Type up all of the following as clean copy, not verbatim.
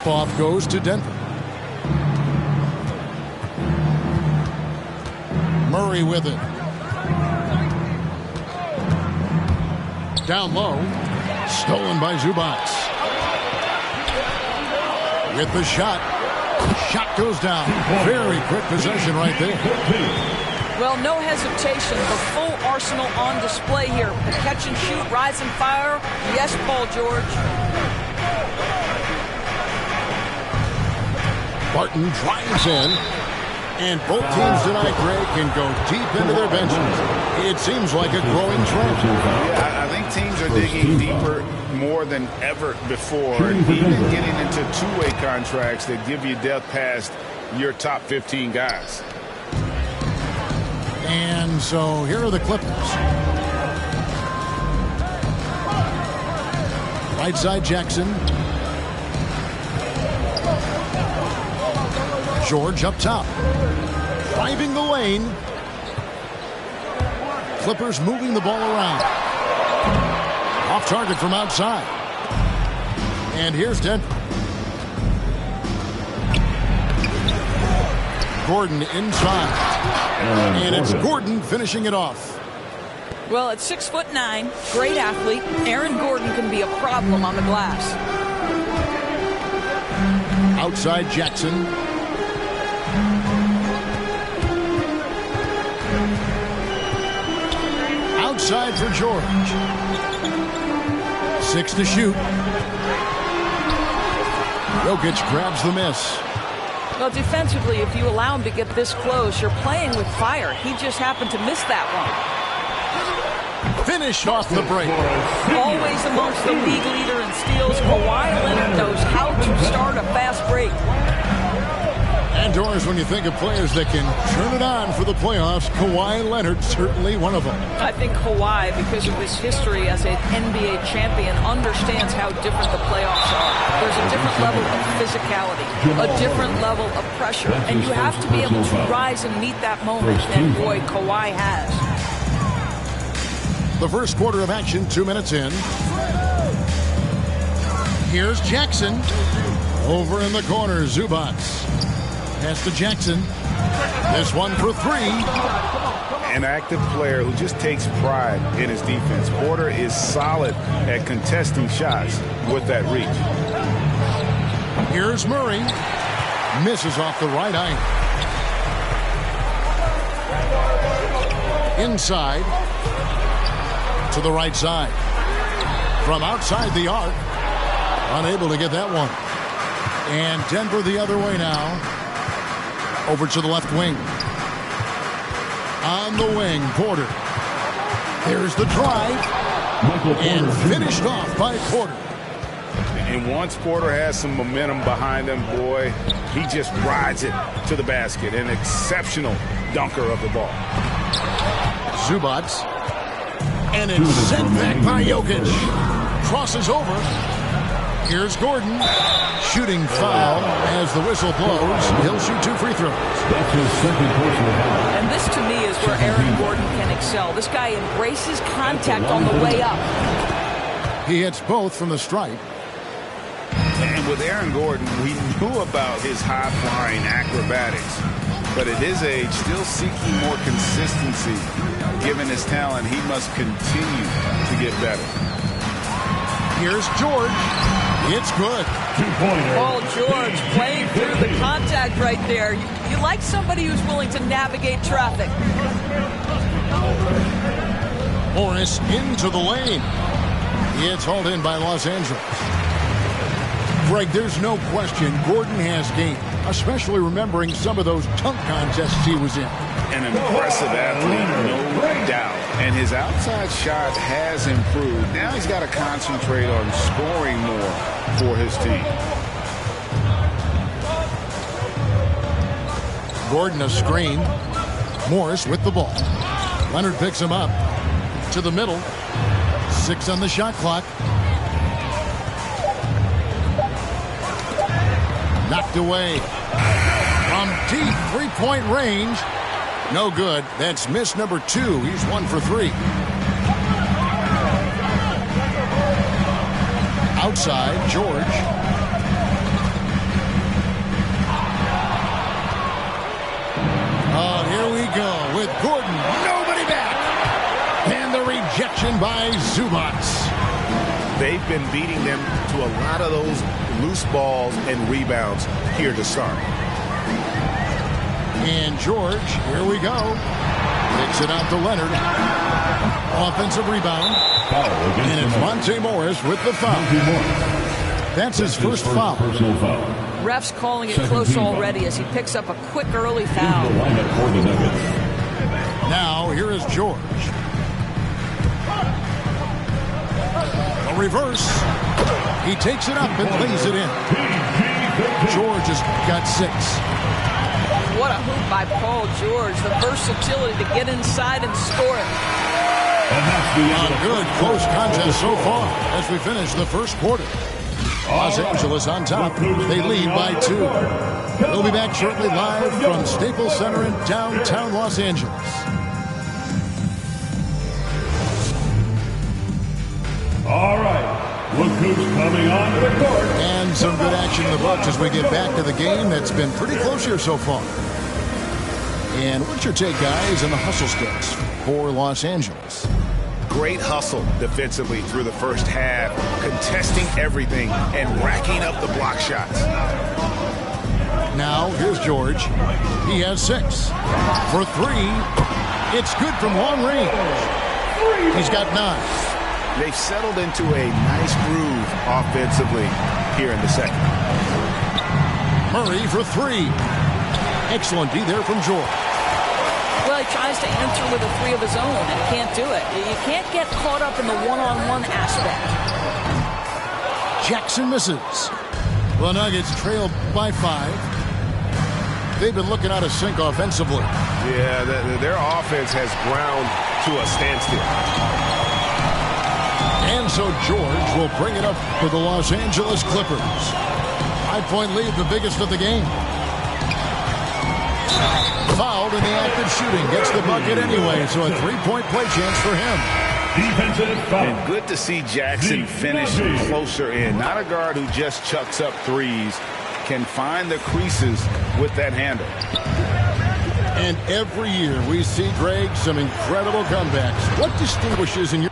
Off goes to Denver. Murray with it. Down low. Stolen by Zubac. With the shot. Shot goes down. Very quick possession right there. Well, no hesitation. The full arsenal on display here. The catch and shoot, rise and fire. Yes, Paul George. Barton drives in, and both teams tonight, Greg, can go deep into their benches. It seems like a growing trend. Yeah, I think teams are digging deeper more than ever before, and even getting into two-way contracts that give you depth past your top 15 guys. And so here are the Clippers. Right side Jackson. George up top. Driving the lane. Clippers moving the ball around. Off target from outside. And here's Denver. Gordon inside. And it's Gordon finishing it off. Well, at 6'9", great athlete, Aaron Gordon can be a problem on the glass. Outside Jackson. Outside for George. 6 to shoot. Jokic grabs the miss. Well, defensively, if you allow him to get this close, you're playing with fire. He just happened to miss that one. Finish off the break. Always amongst the league leader in steals, Kawhi Leonard knows how to start a fast break. And Doris, when you think of players that can turn it on for the playoffs, Kawhi Leonard certainly one of them. I think Kawhi, because of his history as an NBA champion, understands how different the playoffs are. There's a different level of physicality, a different level of pressure, and you have to be able to rise and meet that moment, and boy, Kawhi has. The first quarter of action, 2 minutes in. Here's Jackson. Over in the corner, Zubac. Pass to Jackson. This one for 3. An active player who just takes pride in his defense. Porter is solid at contesting shots with that reach. Here's Murray. Misses off the right eye. Inside. To the right side. From outside the arc. Unable to get that one. And Denver the other way now. Over to the left wing. On the wing, Porter. Here's the drive. And finished off by Porter. And once Porter has some momentum behind him, boy, he just rides it to the basket. An exceptional dunker of the ball. Zubac. And it's sent back by Jokic. Crosses over. Here's Gordon. Shooting foul as the whistle blows. He'll shoot 2 free throws. That's his second personal foul. And this, to me, is where Aaron Gordon can excel. This guy embraces contact on the way up. He hits both from the stripe. And with Aaron Gordon, we knew about his high-flying acrobatics. But at his age, still seeking more consistency. Given his talent, he must continue to get better. Here's George. It's good. Paul George playing through the contact right there. You like somebody who's willing to navigate traffic. Morris into the lane. It's hauled in by Los Angeles. Greg, there's no question Gordon has game, especially remembering some of those dunk contests he was in. An impressive athlete, no doubt. And his outside shot has improved. Now he's got to concentrate on scoring more for his team. Gordon a screen. Morris with the ball. Leonard picks him up. To the middle. 6 on the shot clock. Knocked away. From deep three-point range. No good. That's miss number 2. He's 1 for 3. Outside, George. we go with Gordon. Nobody back. And the rejection by Zubac. They've been beating them to a lot of those loose balls and rebounds here to start. And George, here we go. Kicks it out to Leonard. Offensive rebound. And it's Monte Morris with the foul. That's his first foul. Ref's calling it close already as he picks up a quick early foul. Now, here is George. A reverse. He takes it up and lays it in. George has got 6. What a hoop by Paul George. The versatility to get inside and score it. A good close contest so far as we finish the first quarter. Los Angeles on top. They lead by 2. We'll be back shortly live from Staples Center in downtown Los Angeles. All right, look who's coming on to the court. And some good action in the books as we get back to the game that's been pretty close here so far. And what's your take, guys, on the hustle sticks for Los Angeles? Great hustle defensively through the first half, contesting everything and racking up the block shots. Now, here's George. He has 6. For 3, it's good from long range. He's got 9. They've settled into a nice groove offensively here in the second. Murray for 3. Excellent D there from George. Well, he tries to answer with a 3 of his own and can't do it. You can't get caught up in the one-on-one aspect. Jackson misses. The Nuggets trail by 5. They've been looking out of sync offensively. Yeah, their offense has ground to a standstill. And so George will bring it up for the Los Angeles Clippers. 5-point lead, the biggest of the game. Fouled in the act of shooting. Gets the bucket anyway, so a 3-point play chance for him. Defensive foul. And good to see Jackson finish closer in. Not a guard who just chucks up threes. Can find the creases with that handle. And every year we see, Greg, some incredible comebacks. What distinguishes in your...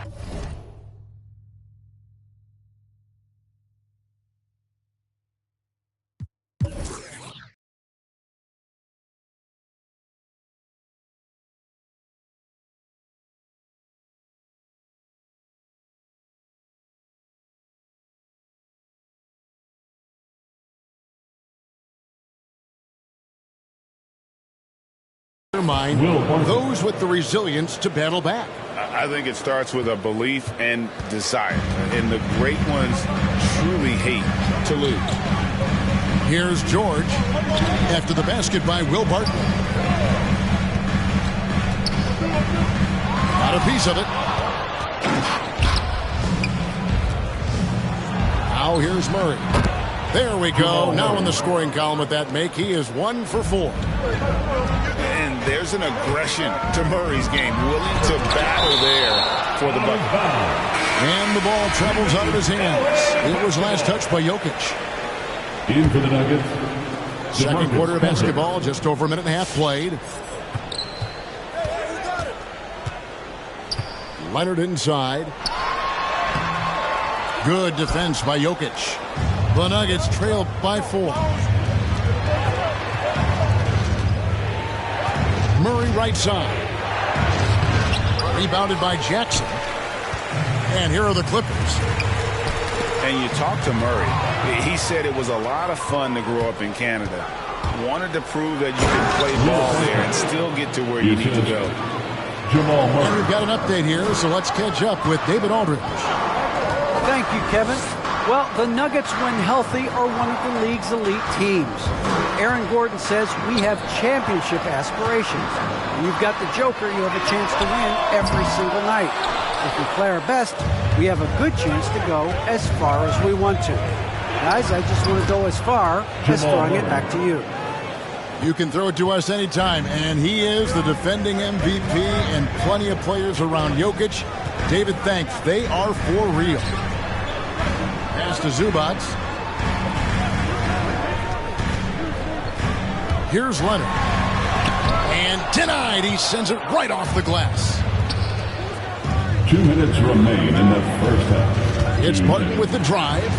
mind those with the resilience to battle back? I think it starts with a belief and desire. And the great ones truly hate to lose. Here's George after the basket by Will Barton. Got a piece of it. Now here's Murray. There we go. Now in the scoring column with that make. He is 1 for 4. And there's an aggression to Murray's game. Willing to battle there for the bucket. And the ball travels out of his hands. It was last touched by Jokic. In for the Nuggets. Second quarter of basketball, just over a minute and a half played. Leonard inside. Good defense by Jokic. The Nuggets trail by 4. Murray right side. Rebounded by Jackson. And here are the Clippers. And you talk to Murray. He said it was a lot of fun to grow up in Canada. Wanted to prove that you can play ball there and still get to where you need to go. And we've got an update here, so let's catch up with David Aldridge. Thank you, Kevin. Well, the Nuggets, when healthy, are one of the league's elite teams. Aaron Gordon says we have championship aspirations. When you've got the Joker, you have a chance to win every single night. If we play our best, we have a good chance to go as far as we want to. Guys, I just want to go as far as throwing it back to you. You can throw it to us anytime, and he is the defending MVP and plenty of players around Jokic. David, thanks. They are for real. Pass to Zubac. Here's Leonard. And denied right, he sends it right off the glass. 2 minutes remain in the first half. It's Martin with the drive.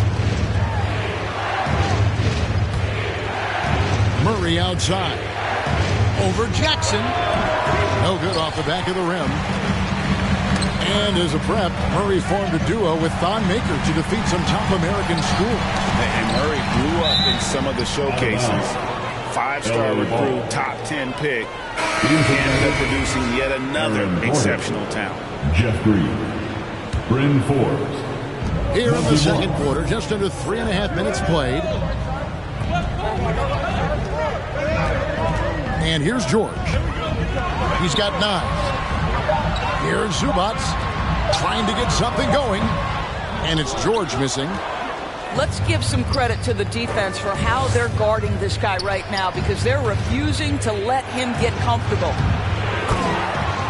Murray outside. Over Jackson. No good off the back of the rim. And as a prep, Murray formed a duo with Thon Maker to defeat some top American schools. And Murray blew up in some of the showcases. 5-star recruit, top 10 pick. He ended up producing yet another exceptional talent. Jeff Green. Bryn Forbes. Here in the second quarter, just under 3.5 minutes played. And here's George. He's got 9. Here's Zubats trying to get something going. And it's George missing. Let's give some credit to the defense for how they're guarding this guy right now, because they're refusing to let him get comfortable.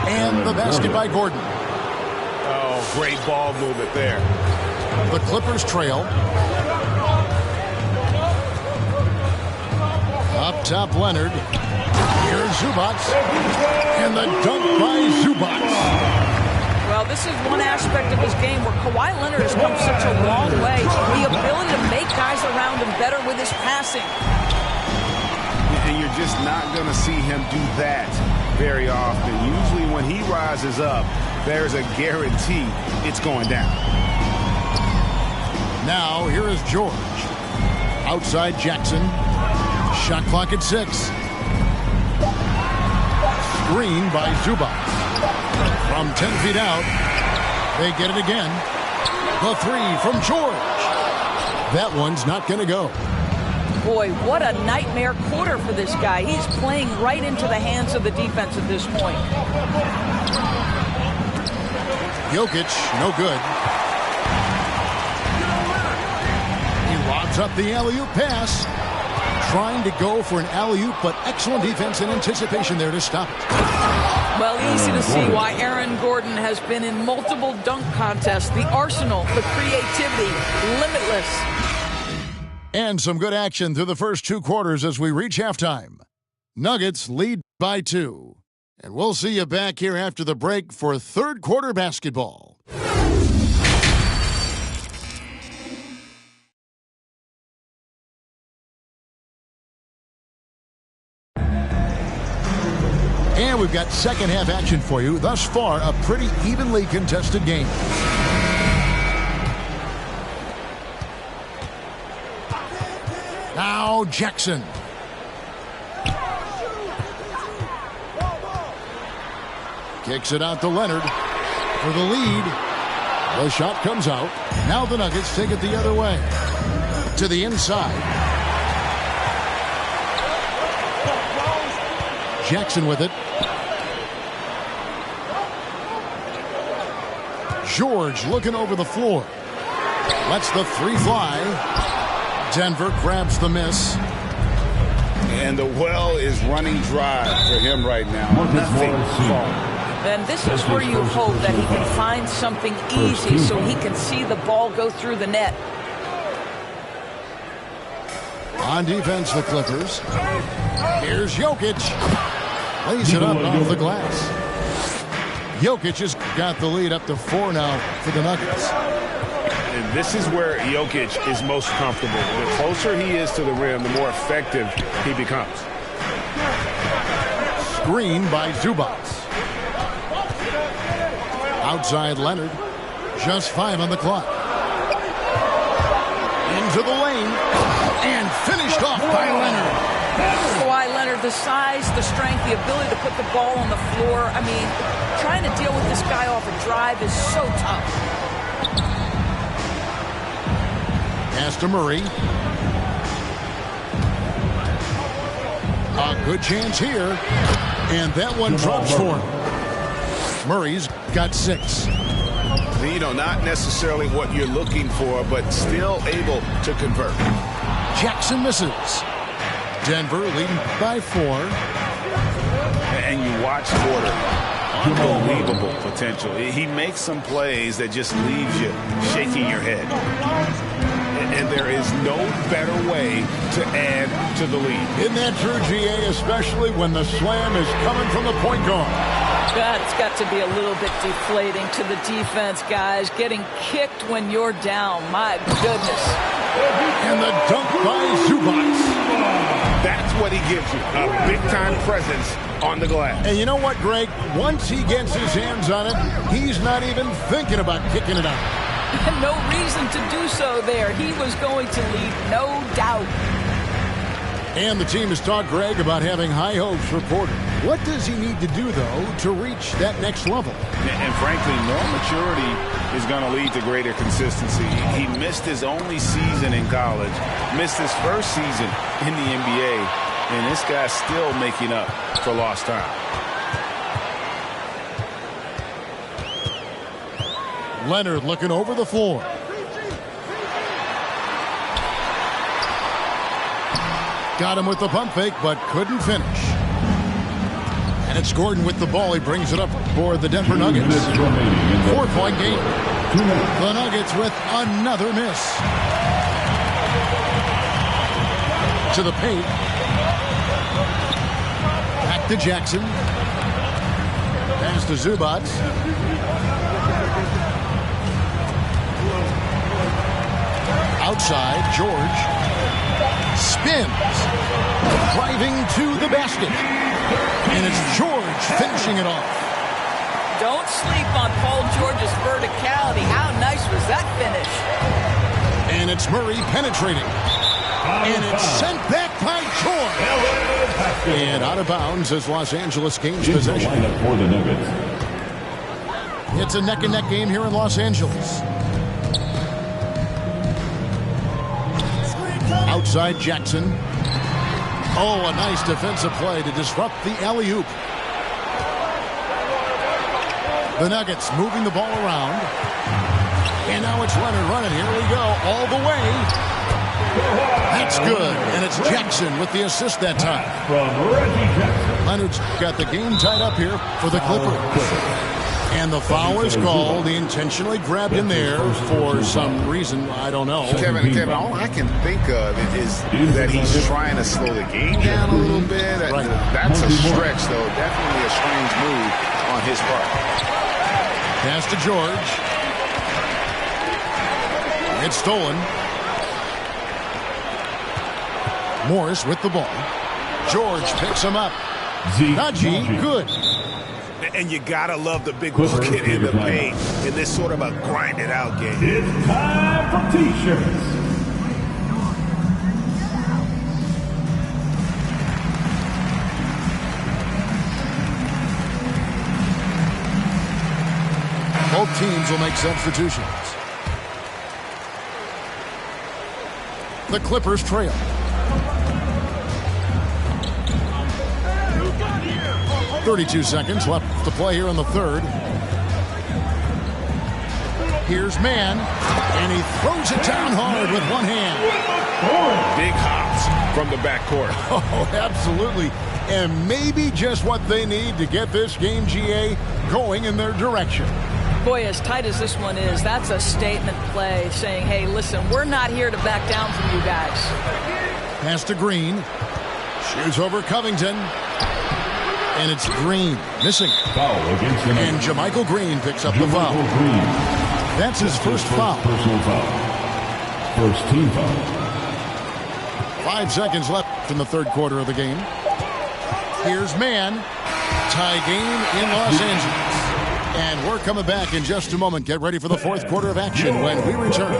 And the basket by Gordon. Oh, great ball movement there. The Clippers trail. Up top, Leonard. Here's Zubats. And the dunk by Zubats. Well, this is one aspect of his game where Kawhi Leonard has come such a long way. The ability to make guys around him better with his passing. And you're just not going to see him do that very often. Usually when he rises up, there's a guarantee it's going down. Now, here is George. Outside Jackson. Shot clock at 6. Screen by Zubats. From 10 feet out, they get it again. The 3 from George. That one's not going to go. Boy, what a nightmare quarter for this guy. He's playing right into the hands of the defense at this point. Jokic, no good. He lobs up the alley-oop pass. Trying to go for an alley-oop, but excellent defense and anticipation there to stop it. Well, easy to see why Aaron Gordon has been in multiple dunk contests. The arsenal, the creativity, limitless. And some good action through the first 2 quarters as we reach halftime. Nuggets lead by 2. And we'll see you back here after the break for third quarter basketball. And we've got second half action for you. Thus far, a pretty evenly contested game. Now Jackson. Kicks it out to Leonard for the lead. The shot comes out. Now the Nuggets take it the other way. To the inside. Jackson with it. George looking over the floor. Lets the 3 fly. Denver grabs the miss. And the well is running dry for him right now. Nothing. Then this is where you hope that he can find something easy so he can see the ball go through the net. On defense, the Clippers. Here's Jokic. Lays it up off the glass. Jokic has got the lead up to 4 now for the Nuggets. And this is where Jokic is most comfortable. The closer he is to the rim, the more effective he becomes. Screen by Zubats. Outside Leonard. Just 5 on the clock. Into the lane. And finished off by Leonard. Kawhi Leonard, the size, the strength, the ability to put the ball on the floor. I mean, trying to deal with this guy off a drive is so tough. Pass to Murray. A good chance here. And that one drops for him. Murray's got 6. You know, not necessarily what you're looking for, but still able to convert. Jackson misses. Denver leading by 4. And you watch Gordon. Unbelievable potential. He makes some plays that just leaves you shaking your head. And there is no better way to add to the lead. Isn't that true, GA, especially when the slam is coming from the point guard? God, it's got to be a little bit deflating to the defense, guys. Getting kicked when you're down. My goodness. And the dunk by Zubac. That's what he gives you, a big-time presence on the glass. And you know what, Greg? Once he gets his hands on it, he's not even thinking about kicking it out. No reason to do so there. He was going to lead, no doubt. And the team has talked, Greg, about having high hopes for Porter. What does he need to do, though, to reach that next level? And frankly, more maturity is going to lead to greater consistency. He missed his only season in college, missed his first season in the NBA, and this guy's still making up for lost time. Leonard looking over the floor. Got him with the pump fake, but couldn't finish. And it's Gordon with the ball. He brings it up for the Denver Nuggets. 4-point game. The Nuggets with another miss. To the paint. Back to Jackson. Pass to Zubac. Outside, George spins, driving to the basket. And it's George finishing it off. Don't sleep on Paul George's verticality. How nice was that finish? And it's Murray penetrating. And it's sent back by George. And out of bounds as Los Angeles gains possession. It's a neck-and-neck game here in Los Angeles. Outside Jackson. Oh, a nice defensive play to disrupt the alley-oop. The Nuggets moving the ball around. And now it's Leonard running. Here we go. All the way. That's good. And it's Jackson with the assist that time. Leonard's got the game tied up here for the Clippers. And the foul is called. He intentionally grabbed in there for some reason. I don't know. Kevin, all I can think of is that he's trying to slow the game down a little bit. Right. That's a stretch, though. Definitely a strange move on his part. Pass to George. It's stolen. Morris with the ball. George picks him up. Najee, good. And you gotta love the big bucket in the paint in this sort of a grinded out game. It's time for T-shirts. Both teams will make substitutions. The Clippers trail. 32 seconds left to play here in the third. Here's Mann, and he throws it down hard with one hand. Big hops from the backcourt. Oh, absolutely. And maybe just what they need to get this game, GA, going in their direction. Boy, as tight as this one is, that's a statement play saying, hey, listen, we're not here to back down from you guys. Pass to Green. Shoots over Covington. And it's Green missing. Foul against the and JaMychal Green picks up the foul. Green. That's his first foul. Personal foul. First team foul. 5 seconds left in the third quarter of the game. Here's Mann. Tie game in Los Angeles. And we're coming back in just a moment. Get ready for the fourth quarter of action when we return.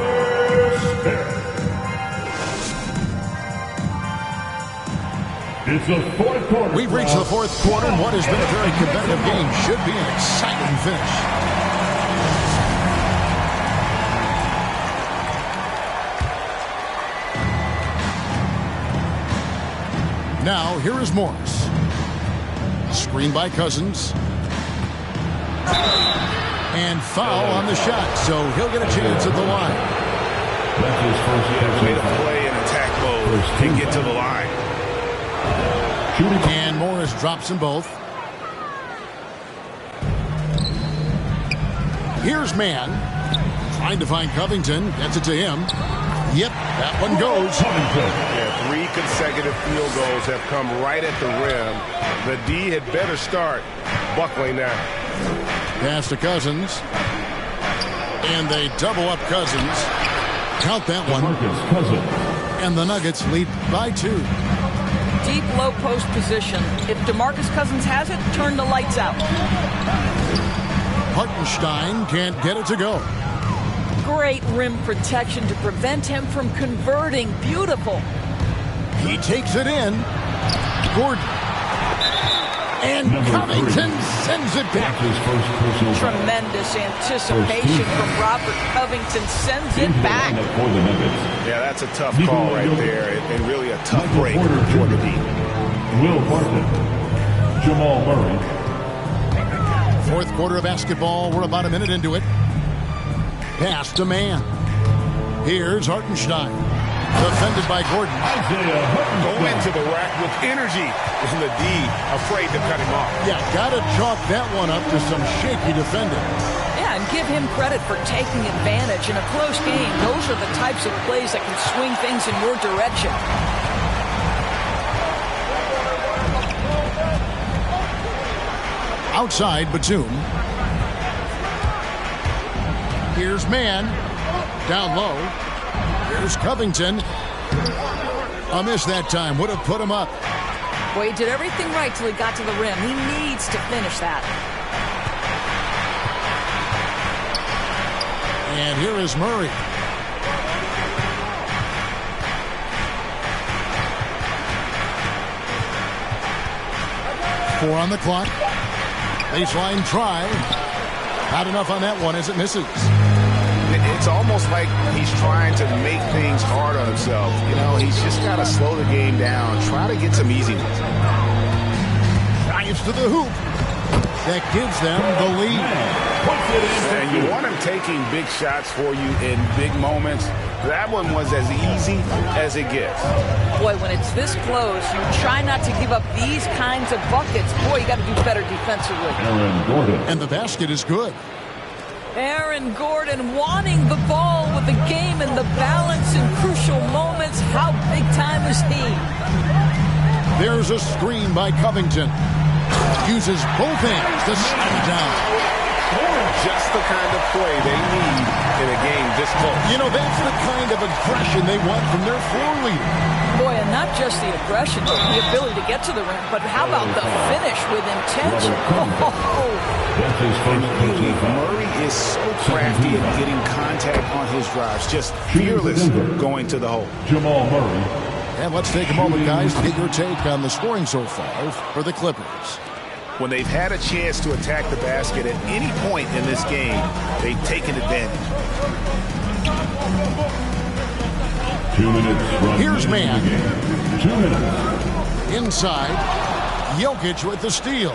It's the fourth quarter. We've reached the fourth quarter, and what has been a very competitive game should be an exciting finish. Now, here is Morris. Screen by Cousins. And foul on the shot, so he'll get a chance at the line. That's his first way to play in attack mode and get to the line. And Morris drops them both. Here's Mann. Trying to find Covington. Gets it to him. Yep, that one goes. Yeah, 3 consecutive field goals have come right at the rim. The D had better start buckling now. Pass to Cousins. And they double up Cousins. Count that one. And the Nuggets lead by 2. Deep low post position. If DeMarcus Cousins has it, turn the lights out. Hartenstein can't get it to go. Great rim protection to prevent him from converting. Beautiful. He takes it in. Gordon. And Covington sends it back. Tremendous anticipation from Robert Covington. Sends it back. Yeah, that's a tough call right there, and really a tough break for the D. Will Barton. Jamal Murray. Fourth quarter of basketball. We're about a minute into it. Pass to man. Here's Hartenstein. Defended by Gordon. Go into the rack with energy. And the D afraid to cut him off. Yeah, got to chalk that one up to some shaky defending. Yeah, and give him credit for taking advantage in a close game. Those are the types of plays that can swing things in your direction. Outside Batum. Here's man. Down low. Here's Covington. A miss that time. Would have put him up. Boy, he did everything right till he got to the rim. He needs to finish that. And here is Murray. Four on the clock. Baseline try. Not enough on that one as it misses. It's almost like he's trying to make things hard on himself. You know, he's just got to slow the game down. Try to get some easy ones. Drives to the hoop. That gives them the lead. And you want him taking big shots for you in big moments. That one was as easy as it gets. Boy, when it's this close, you try not to give up these kinds of buckets. Boy, you got to do better defensively. Aaron Gordon. And the basket is good. Aaron Gordon wanting the ball with the game and the balance in crucial moments. How big time is he? There's a screen by Covington. Uses both hands to slam it down. Just the kind of play they need in a game this close. You know, that's the kind of aggression they want from their floor leader. Boy, and not just the aggression, but the ability to get to the rim, but how about the finish with intention? Murray is so crafty at getting contact on his drives, just fearless going to the hole. Jamal Murray. And let's take a moment, guys, to get your take on the scoring so far for the Clippers. When they've had a chance to attack the basket at any point in this game, they've taken advantage. 2 minutes. Here's man. 2 minutes. Inside. Jokic with the steal.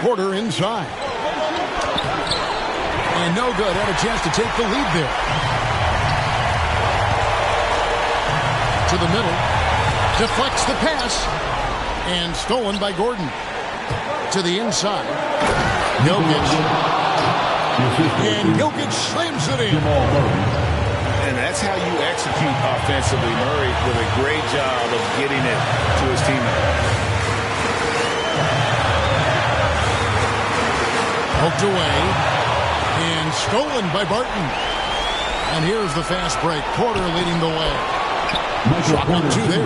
Porter inside. And no good. Had a chance to take the lead there. To the middle. Deflects the pass. And stolen by Gordon. To the inside. Jokic. And Jokic slams it in. And that's how you execute offensively. Murray with a great job of getting it to his teammate. Poked away. And stolen by Barton. And here's the fast break. Porter leading the way. Drop on 2 there.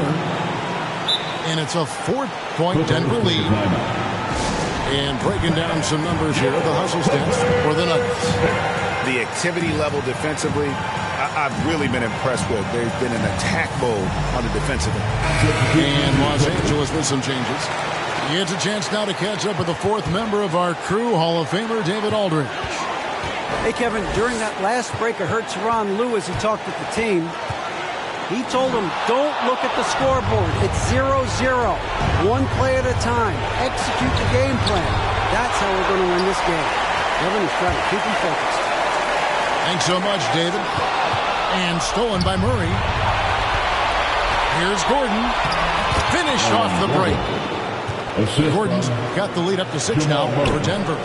And it's a 4-point Denver lead. And breaking down some numbers here, the hustle stats for the Nuggets. The activity level defensively, I've really been impressed with. There's been an attack mode on the defensive end. And Los Angeles with some changes. It's a chance now to catch up with the fourth member of our crew, Hall of Famer David Aldridge. Hey, Kevin, during that last break, I heard Tyronn Lue as he talked with the team. He told them, don't look at the scoreboard. It's 0-0. One play at a time. Execute the game plan. That's how we're going to win this game. Kevin is trying to keep them focused. Thanks so much, David. And stolen by Murray. Here's Gordon. Finish off the break. Gordon's got the lead up to 6 now for Denver.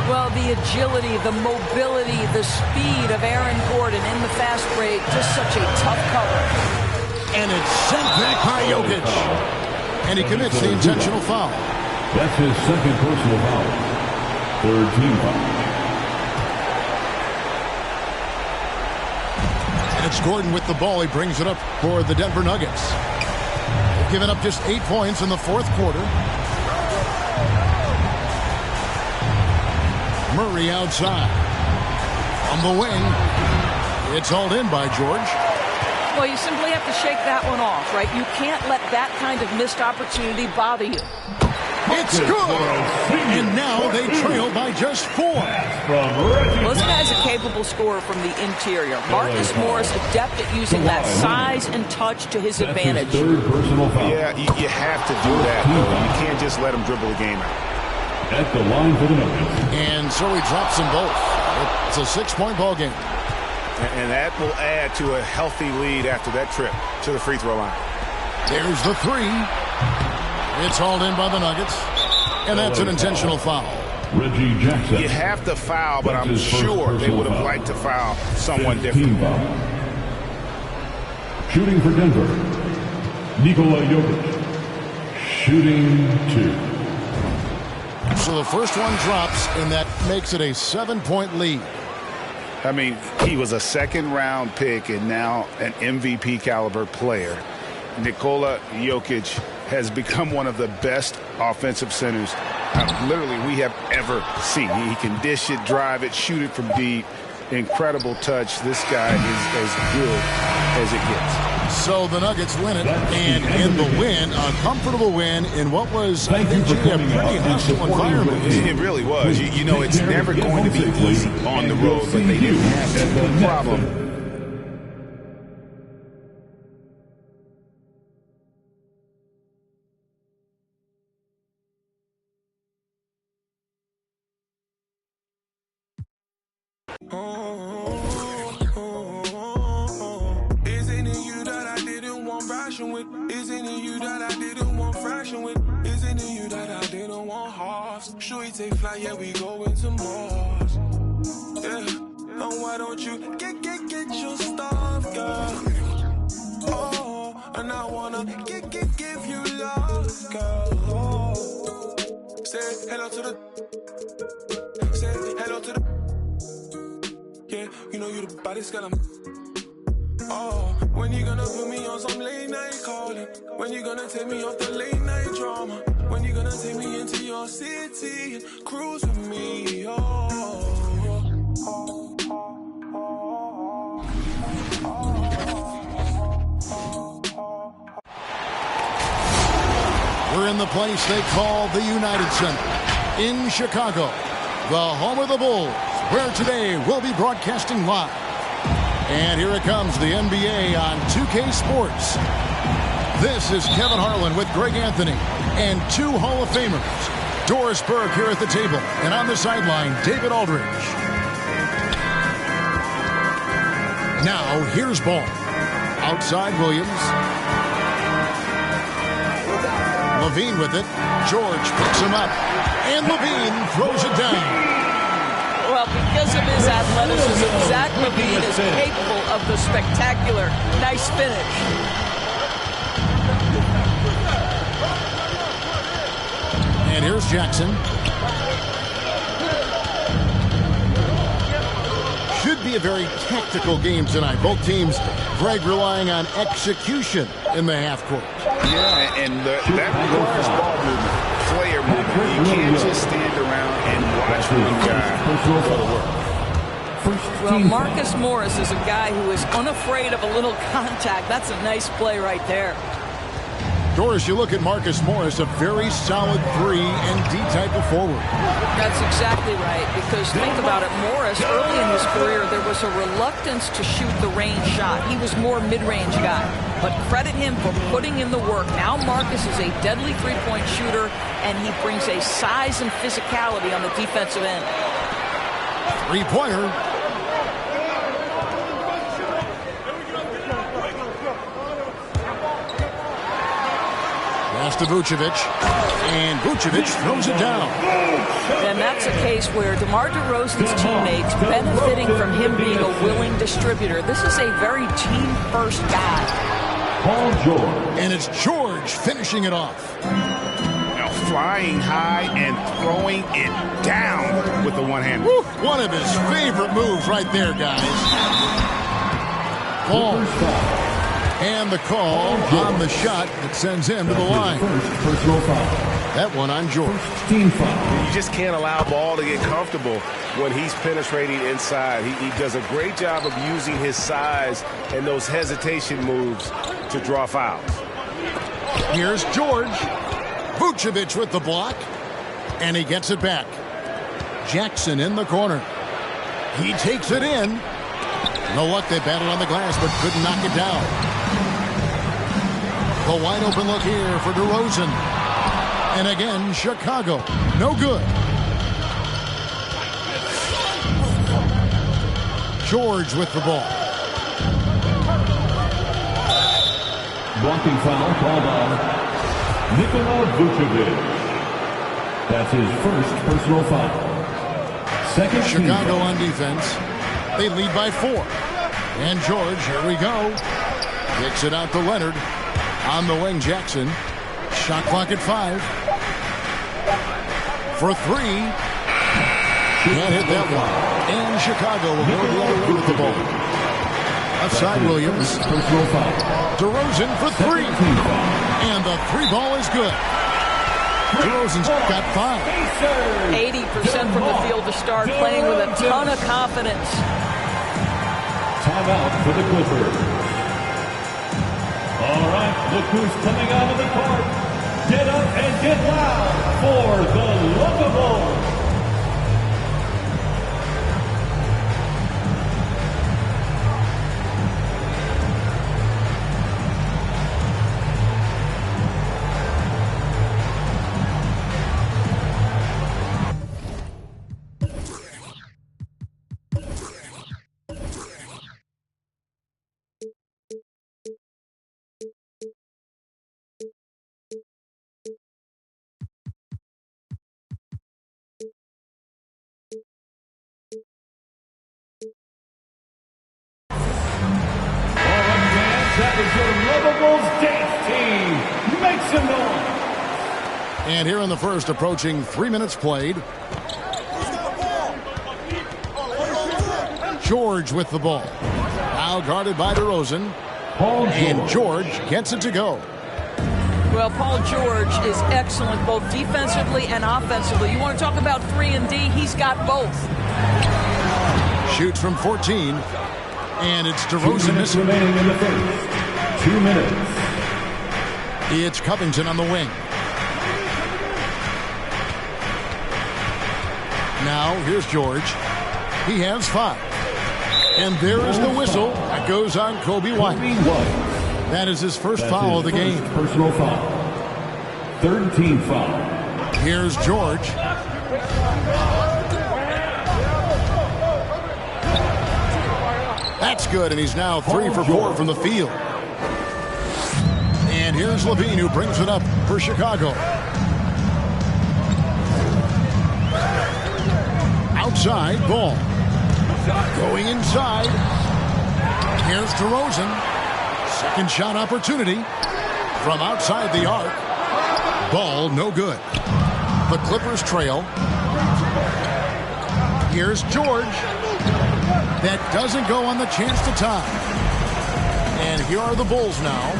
Well, the agility, the mobility, the speed of Aaron Gordon in the fast break, just such a tough cover. And it's sent back by Jokic. And he commits the intentional foul. That's his second personal foul. Third team foul. And it's Gordon with the ball. He brings it up for the Denver Nuggets. They've given up just 8 points in the fourth quarter. Murray outside. On the wing. It's hauled in by George. Well, you simply have to shake that one off, right? You can't let that kind of missed opportunity bother you. It's good! And now they trail by just 4. Well, this guy's a capable scorer from the interior. Marcus Morris adept at using that size and touch to his advantage. Yeah, you have to do that, though. You can't just let him dribble the game out. At the line for the Nuggets. And so he drops them both. It's a 6-point ball game. And that will add to a healthy lead after that trip to the free throw line. There's the 3. It's hauled in by the Nuggets. And that's an intentional foul. Reggie Jackson. You have to foul, but I'm sure they would have liked to foul someone different. Shooting for Denver, Nikola Jokic. Shooting 2. So the first one drops, and that makes it a 7-point lead. I mean, he was a second-round pick and now an MVP caliber player. Nikola Jokic has become one of the best offensive centers literally we have ever seen. He can dish it, drive it, shoot it from deep. Incredible touch. This guy is as good as it gets. So the Nuggets win it, and in the win, a comfortable win in what was, I think, a pretty hostile environment. It really was. You know, it's never going to be easy on the road, but they didn't have that problem. Isn't it you that I didn't want fraction with? Isn't it you that I didn't want fraction with? Isn't it you that I didn't want halves? Should we take flight? Yeah, we go into Mars. Yeah, and why don't you get your stuff, girl? Oh, and I wanna give you love, girl. Oh. Say hello to the. Say hello to the. Yeah, you know you the baddest girl. Oh, when you gonna put me on some late night calling? When you gonna take me off the late night drama? When you gonna take me into your city and cruise with me? We're in the place they call the United Center in Chicago, the home of the Bulls, where today we'll be broadcasting live. And here it comes, the NBA on 2K Sports. This is Kevin Harlan with Greg Anthony and 2 Hall of Famers. Doris Burke here at the table, and on the sideline, David Aldridge. Now, here's ball. Outside Williams. Levine with it. George picks him up. And Levine throws it down. Well, because of his athleticism, Zach LaVine is capable of the spectacular. Nice finish. And here's Jackson. Should be a very tactical game tonight. Both teams, Greg, relying on execution in the half court. Yeah, and that requires ball movement, player movement. You can't just stand around and watch one guy go to work. Well, Marcus Morris is a guy who is unafraid of a little contact. That's a nice play right there. Doris, you look at Marcus Morris, a very solid 3 and D type of forward. That's exactly right, because think about it, Morris, early in his career, there was a reluctance to shoot the range shot. He was more mid-range guy, but credit him for putting in the work. Now Marcus is a deadly three-point shooter, and he brings a size and physicality on the defensive end. Three-pointer. Pass to Vucevic, and Vucevic throws it down. And that's a case where DeMar DeRozan's teammates benefiting from him being a willing distributor. This is a very team-first guy. Paul George. And it's George finishing it off. Now flying high and throwing it down with the one hand. Woo, one of his favorite moves right there, guys. Ball. And the call on the shot that sends him to the line. First personal foul. That one on George. Team foul. You just can't allow Ball to get comfortable when he's penetrating inside. He does a great job of using his size and those hesitation moves to draw fouls. Here's George. Vucevic with the block. And he gets it back. Jackson in the corner. He takes it in. No luck, they battled on the glass, but couldn't knock it down. The wide open look here for DeRozan. And again, Chicago. No good. George with the ball. Blocking foul called on Nikola Vucevic. That's his first personal foul. Second Chicago on defense. They lead by 4. And George, here we go. Kicks it out to Leonard. On the wing, Jackson. Shot clock at 5. For 3. Can't hit that one. And Chicago will go the other way with the ball. Outside Williams. Personal foul. DeRozan for 3. And the 3 ball is good. DeRozan's got 5. 80% from the field to start, playing with a ton of confidence. Timeout for the Clippers. All right, look who's coming out of the court. Get up and get loud for the Lookables. That is your Lookables dance team. Make some noise. And here in the first, approaching 3 minutes played. George with the ball. Now guarded by DeRozan. And George gets it to go. Well, Paul George is excellent both defensively and offensively. You want to talk about 3 and D, he's got both. Shoots from 14. And it's DeRozan missing. Remaining in the first. 2 minutes. It's Covington on the wing. Now, here's George. He has 5. And there is the whistle that goes on Kobe White. That is his first foul of the game. Personal foul. Third team foul. Here's George. That's good, and he's now 3 for 4 from the field. And here's Levine, who brings it up for Chicago. Outside, ball. Going inside. Here's DeRozan. Second shot opportunity from outside the arc. Ball no good. The Clippers trail. Here's George. That doesn't go on the chance to tie. And here are the Bulls now.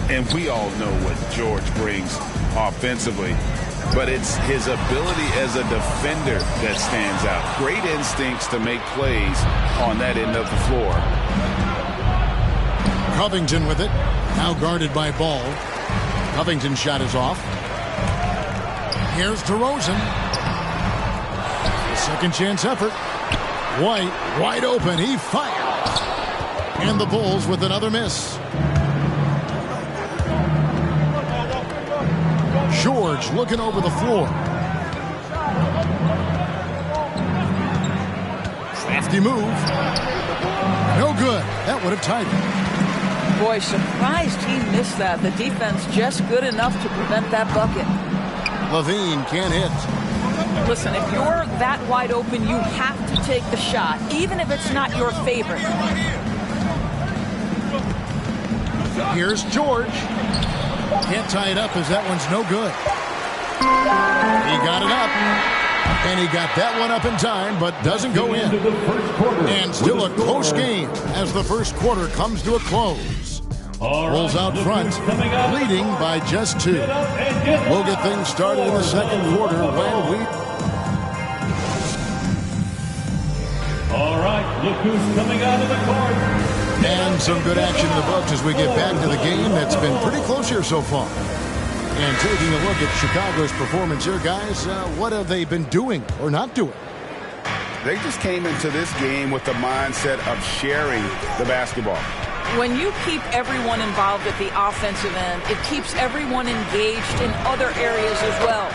And we all know what George brings offensively. But it's his ability as a defender that stands out. Great instincts to make plays on that end of the floor. Covington with it. Now guarded by Ball. Covington's shot is off. Here's DeRozan. Second chance effort. White wide open. He fires. And the Bulls with another miss. George looking over the floor. Crafty move. No good. That would have tied it. Boy, surprised he missed that. The defense just good enough to prevent that bucket. Levine can't hit. Listen, if you're that wide open, you have to take the shot, even if it's not your favorite. Here's George. Can't tie it up as that one's no good. He got it up. And he got that one up in time, but doesn't go in. And still a close game as the first quarter comes to a close. Bulls out front, leading by just 2. We'll get things started in the second quarter when we... All right, look who's coming out of the court. And some good action in the books as we get back to the game that's been pretty close here so far. And taking a look at Chicago's performance here, guys, what have they been doing or not doing? They just came into this game with the mindset of sharing the basketball. When you keep everyone involved at the offensive end, it keeps everyone engaged in other areas as well.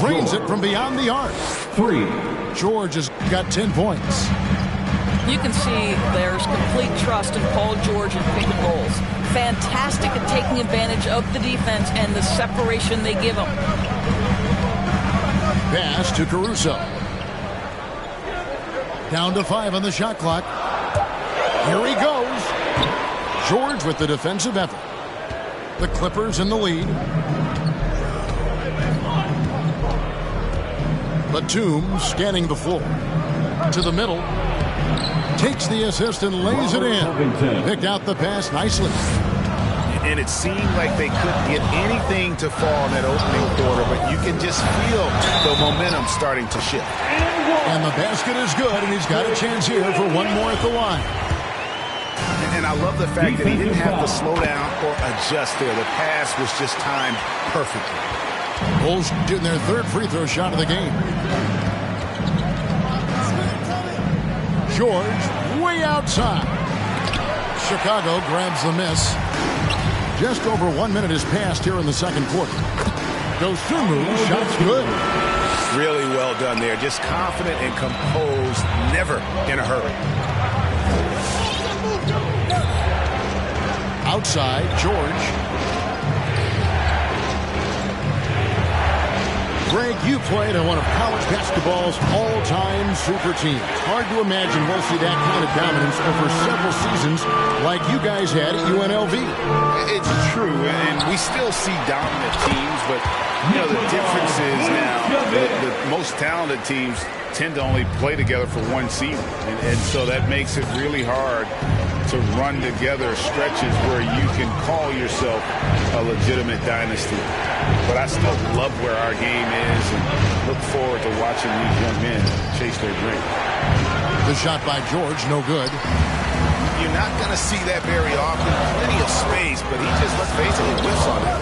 Drains it from beyond the arc. 3. George has got 10 points. You can see there's complete trust in Paul George and pick and rolls. Fantastic at taking advantage of the defense and the separation they give him. Pass to Caruso. Down to 5 on the shot clock. Here he goes. George with the defensive effort. The Clippers in the lead. Batum scanning the floor. To the middle. Takes the assist and lays it in. Picked out the pass nicely. And it seemed like they couldn't get anything to fall in that opening quarter, but you can just feel the momentum starting to shift. And the basket is good, and he's got a chance here for one more at the line. And I love the fact that he didn't have to slow down or adjust there. The pass was just timed perfectly. Bulls getting their third free throw shot of the game. George way outside. Chicago grabs the miss. Just over 1 minute has passed here in the second quarter. Dosunmu, shot's good. Really well done there. Just confident and composed, never in a hurry. Outside, George. Greg, you played on one of college basketball's all-time super teams. Hard to imagine we'll see that kind of dominance over several seasons like you guys had at UNLV. It's true, and we still see dominant teams, but you know the difference is now the most talented teams tend to only play together for one season, and so that makes it really hard to run together stretches where you can call yourself a legitimate dynasty. But I still love where our game is and look forward to watching these young men chase their dream. The shot by George, no good. You're not going to see that very often. Plenty of space, but he just, let's face it, he whiffs on it.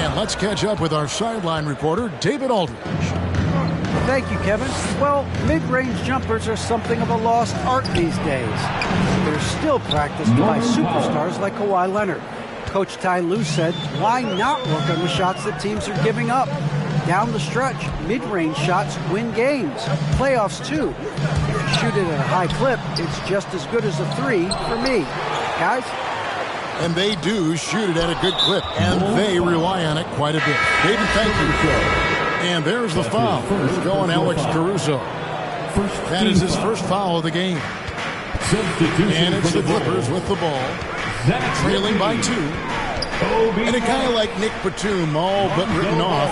And let's catch up with our sideline reporter, David Aldridge. Thank you, Kevin. Well, mid-range jumpers are something of a lost art these days. They're still practiced by superstars like Kawhi Leonard. Coach Ty Lue said, why not work on the shots that teams are giving up? Down the stretch, mid-range shots win games. Playoffs, too. If you shoot it at a high clip, it's just as good as a 3 for me. Guys? And they do shoot it at a good clip, and they rely on it quite a bit. David, thank you. And there's the foul. Going Alex Caruso. That is his first foul of the game. And it's the Clippers with the ball. Trailing by 2. And a guy like Nick Batum, all but written off,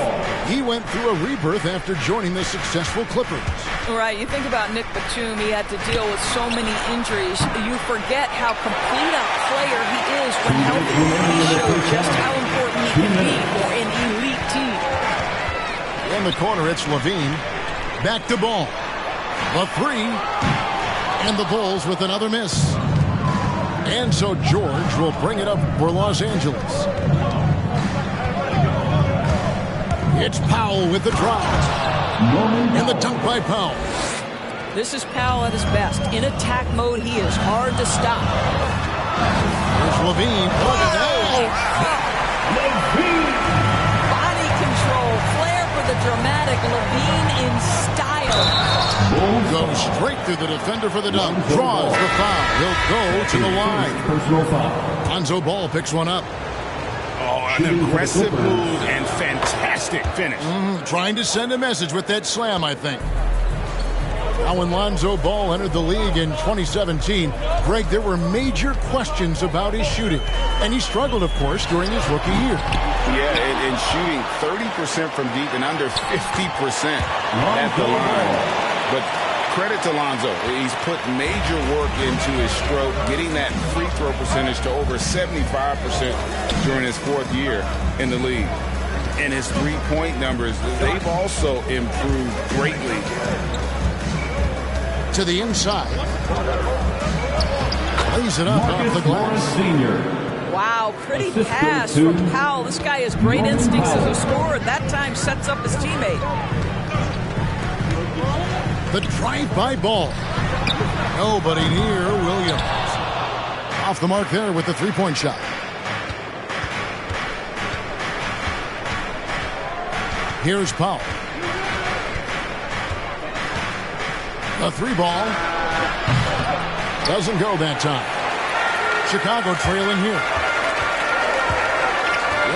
he went through a rebirth after joining the successful Clippers. Right, you think about Nick Batum, he had to deal with so many injuries. You forget how complete a player he is when healthy. He showed just how important he can be for an elite team. In the corner, it's Levine. Back to ball. The 3. And the Bulls with another miss. And so George will bring it up for Los Angeles. It's Powell with the drive. And the dunk by Powell. This is Powell at his best. In attack mode, he is hard to stop. There's Levine. Look at that. Body control. Flair for the dramatic. Levine in style. Goes straight through the defender for the dunk. Draws the foul. He'll go to the line. Personal foul. Lonzo Ball picks one up. Oh, An aggressive move and fantastic finish. Trying to send a message with that slam, I think. Now, when Lonzo Ball entered the league in 2017, Greg, there were major questions about his shooting. And he struggled, of course, during his rookie year. Yeah, and shooting 30% from deep and under 50% at the line. But credit to Lonzo. He's put major work into his stroke, getting that free throw percentage to over 75% during his fourth year in the league. And his three-point numbers, they've also improved greatly. To the inside. Lays it up off the glass. Senior. Wow, pretty pass from Powell. This guy has great instincts as a scorer. That time sets up his teammate. The drive-by ball. Nobody near Williams. Off the mark there with the three-point shot. Here's Powell. The three ball. Doesn't go that time. Chicago trailing here.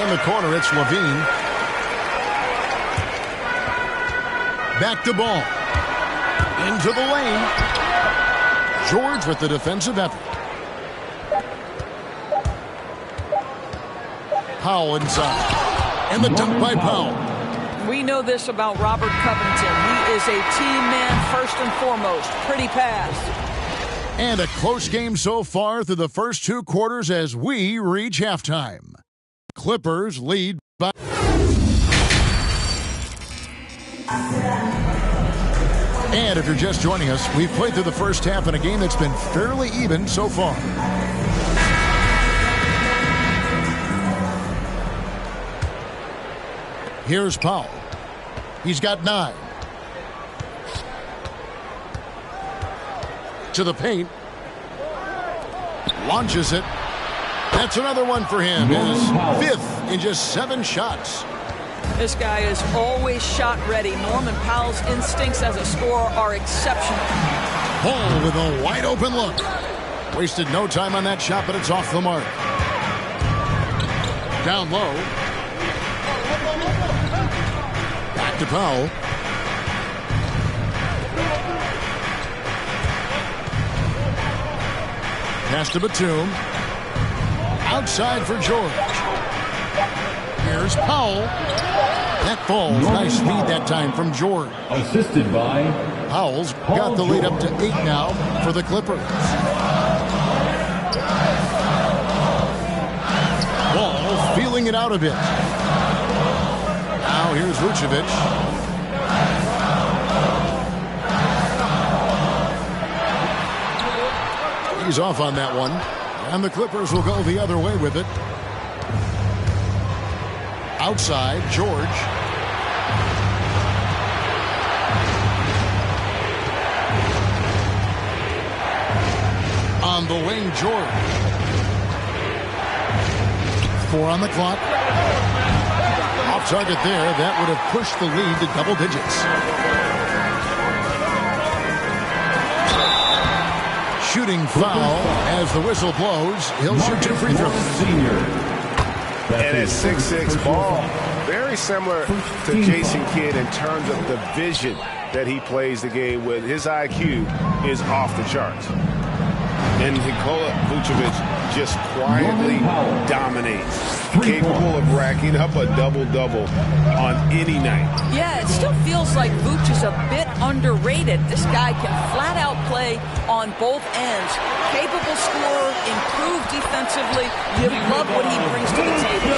In the corner, it's Levine. Back to ball. Into the lane. George with the defensive effort. Powell inside. And the dunk by Powell. We know this about Robert Covington. He is a team man first and foremost. Pretty pass. And a close game so far through the first two quarters as we reach halftime. Clippers lead by... And if you're just joining us, we've played through the first half in a game that's been fairly even so far. Here's Powell. He's got 9. To the paint. Launches it. That's another one for him. His 5th in just 7 shots. This guy is always shot ready. Norman Powell's instincts as a scorer are exceptional. Ball with a wide open look. Wasted no time on that shot, but it's off the mark. Down low. Back to Powell. Pass to Batum. Outside for George. Here's Powell. That falls. Nice speed that time from George. Assisted by Powell's got the lead up to 8 now for the Clippers. Ball feeling it out a bit. Now here's Vucevic. He's off on that one. And the Clippers will go the other way with it. Outside, George. On the wing, George. 4 on the clock. Off target there. That would have pushed the lead to double digits. Shooting foul as the whistle blows. He'll shoot 2 free throws. And at 6'6", Ball, very similar to Jason Kidd in terms of the vision that he plays the game with. His IQ is off the charts. And Nikola Vucevic just quietly dominates, capable of racking up a double-double on any night. Yeah, it still feels like Vooch is a bit underrated. This guy can flat-out play on both ends. Capable scorer, improved defensively. You love what he brings to the table.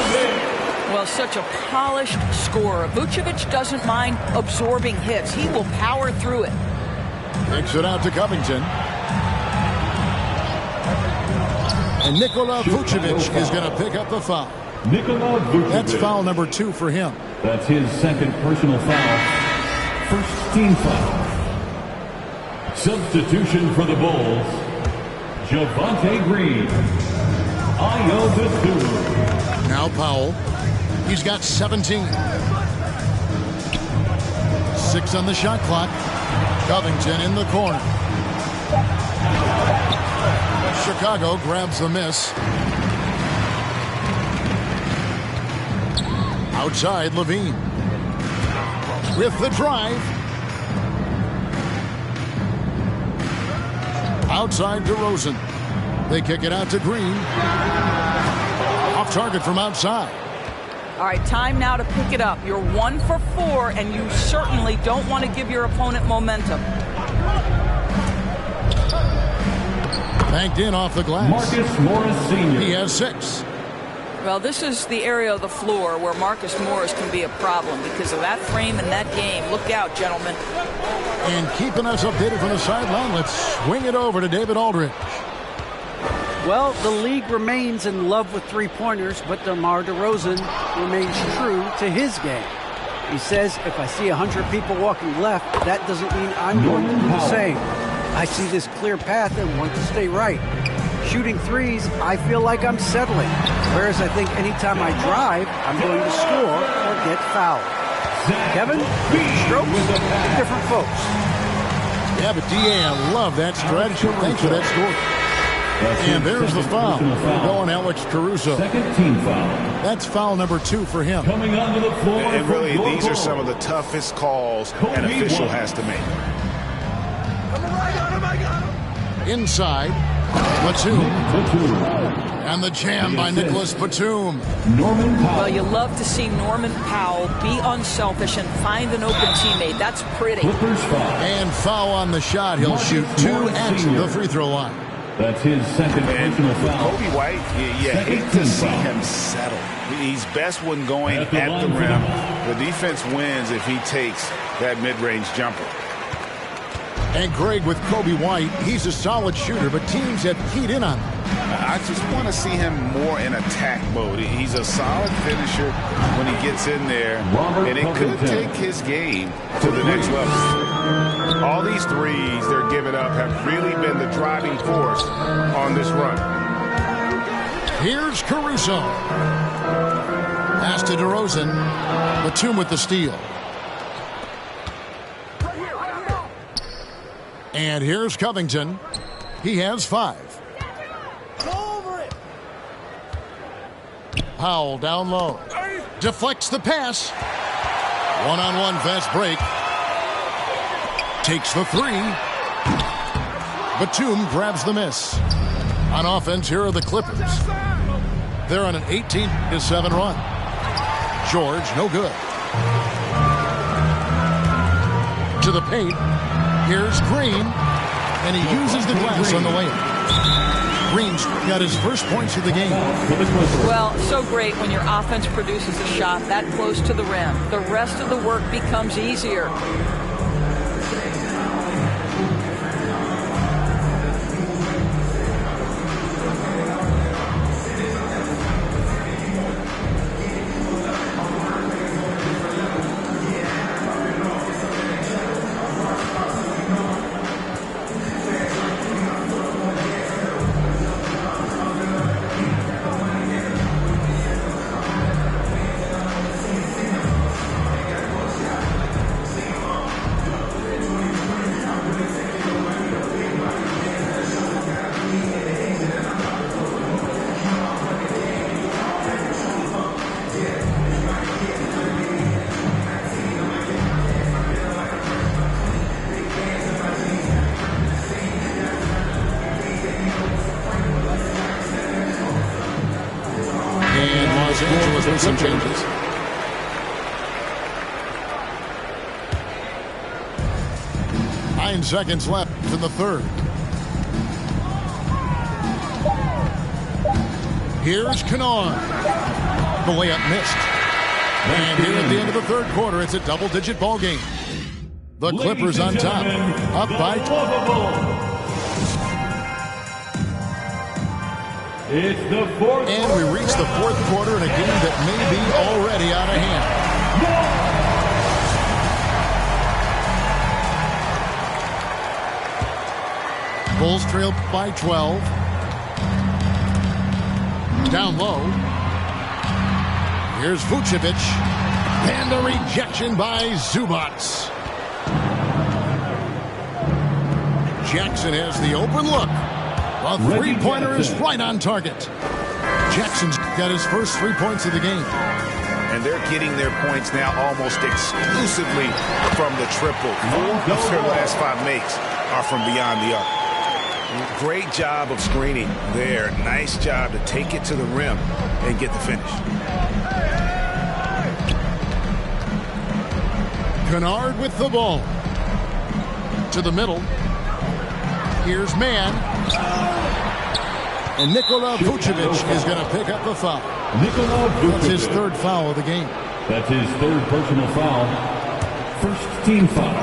Well, such a polished scorer. Vucevic doesn't mind absorbing hits. He will power through it. Takes it out to Covington. And Nikola Vucevic is going to pick up the foul. Nikola Vucevic. That's foul number 2 for him. That's his second personal foul. First team foul. Substitution for the Bulls. Javonte Green. Ayo Dosunmu. Now Powell. He's got 17. 6 on the shot clock. Covington in the corner. Chicago grabs the miss. Outside, Levine. With the drive. Outside DeRozan. They kick it out to Green. Off target from outside. All right, time now to pick it up. You're 1 for 4, and you certainly don't want to give your opponent momentum. Banked in off the glass. Marcus Morris Sr. He has 6. Well, this is the area of the floor where Marcus Morris can be a problem because of that frame and that game. Look out, gentlemen. And keeping us updated from the sideline, let's swing it over to David Aldridge. Well, the league remains in love with three-pointers, but DeMar DeRozan remains true to his game. He says, if I see 100 people walking left, that doesn't mean I'm going to do the same. I see this clear path and want to stay right. Shooting threes, I feel like I'm settling. Whereas I think anytime I drive, I'm going to score or get fouled. Kevin, strokes, different folks. Yeah, but D.A., I love that strategy. Thanks for that score. And there's the foul. Going Alex Caruso. Second team foul. That's foul number 2 for him. Coming onto the floor. And really, these are some of the toughest calls an official has to make. Inside, Batum. And the jam by Nicholas Batum. Norman Powell. Well, you love to see Norman Powell be unselfish and find an open teammate. That's pretty. Clippers foul. And foul on the shot. He'll shoot 2 at the free throw line. That's his second personal foul. Kobe White, you hate to see him settle. He's best when going at the rim. The defense wins if he takes that mid-range jumper. And Greg, with Kobe White, he's a solid shooter, but teams have keyed in on him. I just want to see him more in attack mode. He's a solid finisher when he gets in there, and it could take his game to the next level. All these threes they're giving up have really been the driving force on this run. Here's Caruso. Pass to DeRozan. Batum with the steal. And here's Covington. He has 5. Powell down low. Deflects the pass. One-on-one fast break. Takes the 3. Batum grabs the miss. On offense, here are the Clippers. They're on an 18-7 run. George, no good. To the paint. Here's Green, and he uses the glass on the layup. Green's got his first points of the game. Well, so great when your offense produces a shot that close to the rim. The rest of the work becomes easier. Some changes. Nine seconds left in the third. Here's Kennard. The layup missed. And here at the end of the third quarter, it's a double-digit ball game. The Clippers on top, up by 12. It's the fourth. And we reach the fourth quarter in a game that may be already out of hand. Bulls trail by 12. Down low. Here's Vucevic. And a rejection by Zubac. Jackson has the open look. A three-pointer is right on target. Jackson's got his first 3 points of the game. and they're getting their points now almost exclusively from the triple. 4 of their last 5 makes are from beyond the arc. Great job of screening there. Nice job to take it to the rim and get the finish. Kennard with the ball. To the middle. Here's Mann. And Nikola Vucevic is going to pick up the foul. That's his 3rd foul of the game. That's his 3rd personal foul. First team foul.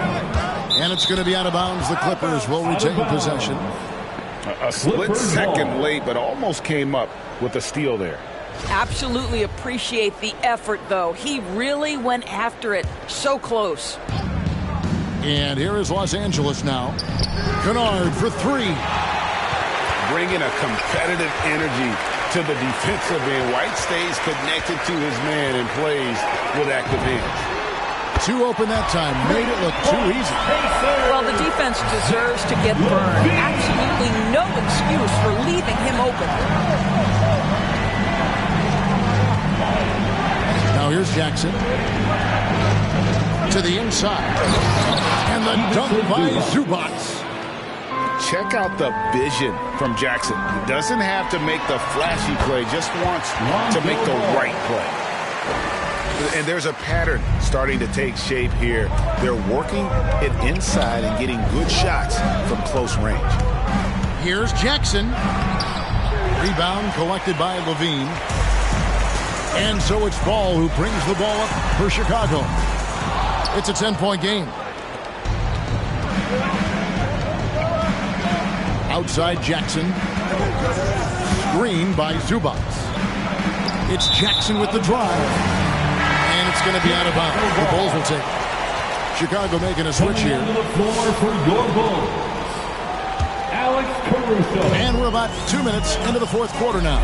And it's going to be out of bounds. The Clippers will retain possession. A split second late, but almost came up with a steal there. Absolutely appreciate the effort, though. He really went after it. So close. And here is Los Angeles now. Kennard for 3. Bringing a competitive energy to the defensive end. White stays connected to his man and plays with active hands. 2 open that time. Made it look too easy. Well, the defense deserves to get burned. Absolutely no excuse for leaving him open. Now here's Jackson. To the inside. And the dunk by Zubac. Check out the vision from Jackson. He doesn't have to make the flashy play, just wants to make the right play. And there's a pattern starting to take shape here. They're working it inside and getting good shots from close range. Here's Jackson. Rebound collected by Levine. And so it's Ball who brings the ball up for Chicago. It's a 10-point game. Outside Jackson. Screen by Zubac. It's Jackson with the drive. And it's going to be out of bounds. The Bulls will take it. Chicago making a switch here. The floor for your Bulls, Alex Caruso. And we're about 2 minutes into the 4th quarter now.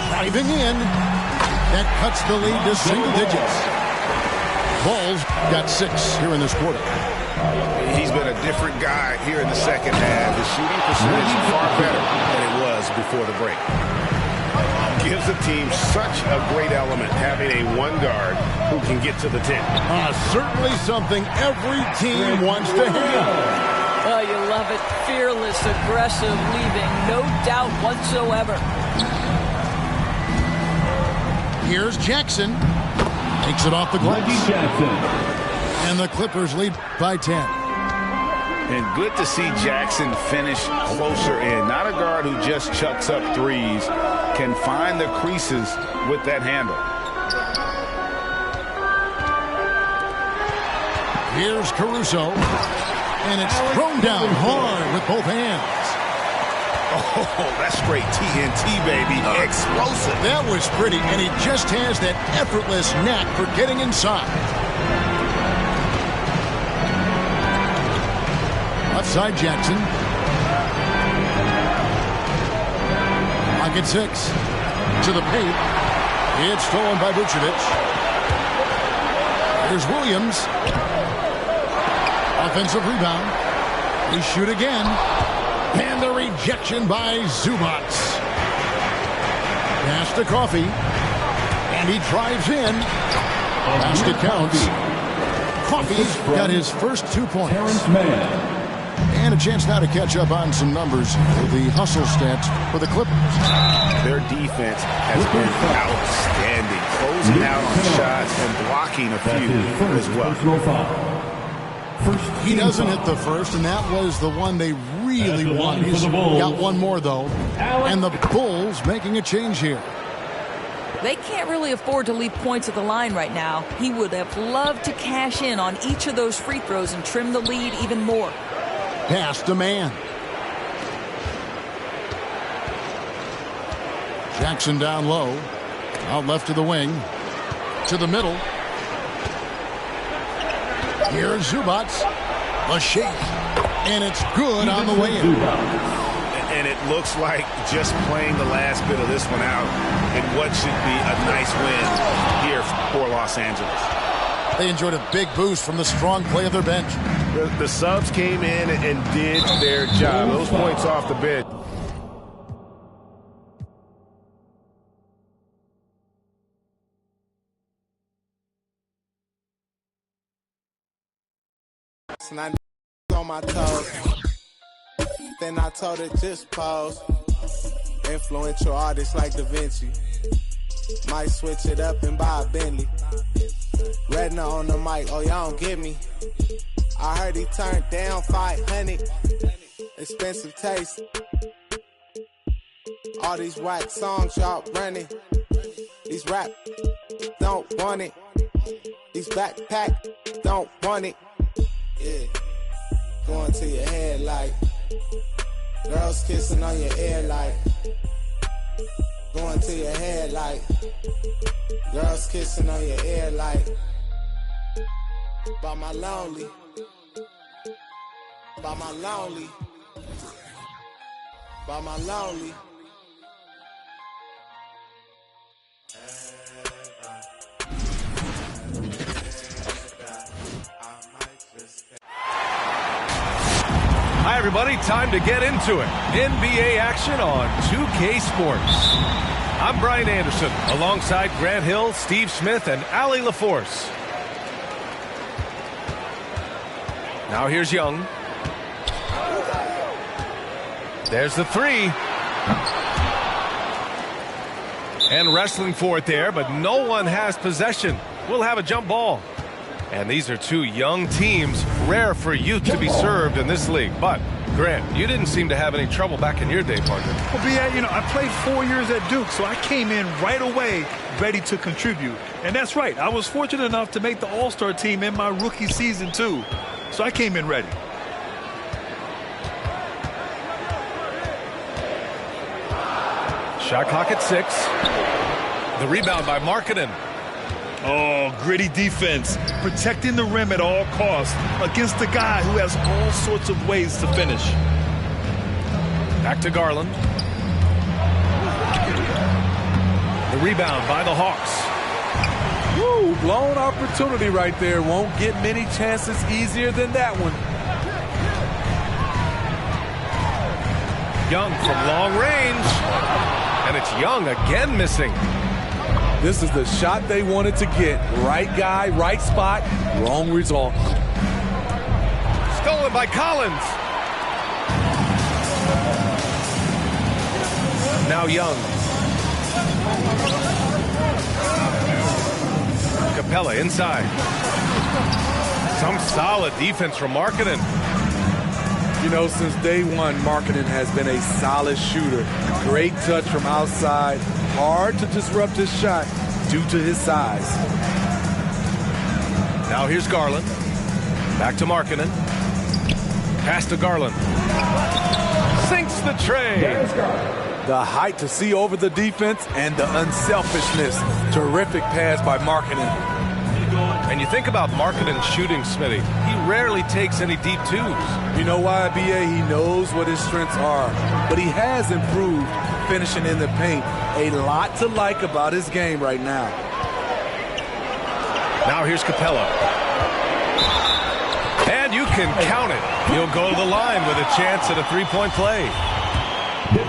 Driving in. That cuts the lead to single digits. Bulls got 6 here in this quarter. He's been a different guy here in the second half. The shooting percentage is far better than it was before the break. Gives the team such a great element having a 1 guard who can get to the 10. Certainly something every team wants to have. Oh, you love it. Fearless, aggressive, leaving no doubt whatsoever. Here's Jackson. Takes it off the glass. And the Clippers lead by 10. And good to see Jackson finish closer in. Not a guard who just chucks up threes. Can find the creases with that handle. Here's Caruso. And it's thrown down hard with both hands. Oh, that's straight TNT, baby. Explosive. That was pretty, and he just has that effortless knack for getting inside. Outside Jackson. Pocket 6. To the paint. It's stolen by Vucevic. There's Williams. Offensive rebound. They shoot again. And the rejection by Zubac. Pass to Coffey. And he drives in. Basket counts. Coffey's got his first 2 points. And a chance now to catch up on some numbers for the hustle stats for the Clippers. Their defense has been outstanding. Closing out on shots and blocking a few as well. He doesn't hit the first, and that was the one they really wanted. He's got 1 more, though. And the Bulls making a change here. They can't really afford to leave points at the line right now. He would have loved to cash in on each of those free throws and trim the lead even more. Pass to Mann. Jackson down low. Out left to the wing. To the middle. Here's Zubac. A shake. And it's good on the way in. And it looks like just playing the last bit of this one out in what should be a nice win here for Los Angeles. They enjoyed a big boost from the strong play of their bench. The subs came in and did their job. Those points off the bench. And I on my toes. Then I told her just pose. Influential artists like Da Vinci. Might switch it up and buy a Bentley. Redna on the mic, oh y'all don't get me. I heard he turned down 500. Expensive taste. All these whack songs y'all running. These rap don't want it. These backpack don't want it. Yeah. Going to your head like girls kissing on your ear like going to your head like girls kissing on your ear like by my lonely by my lonely by my lonely. Hi, everybody. Time to get into it. NBA action on 2K Sports. I'm Brian Anderson, alongside Grant Hill, Steve Smith, and Allie LaForce. Now here's Young. There's the three. And wrestling for it there, but no one has possession. We'll have a jump ball. And these are two young teams, rare for youth to be served in this league. But, Grant, you didn't seem to have any trouble back in your day, partner. Well, B.A., I played 4 years at Duke, so I came in right away ready to contribute. And that's right, I was fortunate enough to make the All-Star team in my rookie season, too. So I came in ready. Shot clock at 6. The rebound by Markkanen. Oh, gritty defense, protecting the rim at all costs against a guy who has all sorts of ways to finish. Back to Garland. The rebound by the Hawks. Woo, blown opportunity right there. Won't get many chances easier than that one. Young from long range. And it's Young again missing. This is the shot they wanted to get. Right guy, right spot, wrong result. Stolen by Collins. Now Young. Capella inside. Some solid defense from Markkanen. Since day one, Markkanen has been a solid shooter. Great touch from outside. Hard to disrupt his shot due to his size. Now here's Garland. Back to Markkanen. Pass to Garland. Sinks the tray. The height to see over the defense and the unselfishness. Terrific pass by Markkanen. And you think about Markkanen's shooting, Smitty. He rarely takes any deep twos. You know why, B.A.? He knows what his strengths are. But he has improved finishing in the paint. A lot to like about his game right now. Now here's Capella. And you can count it. He'll go to the line with a chance at a three-point play.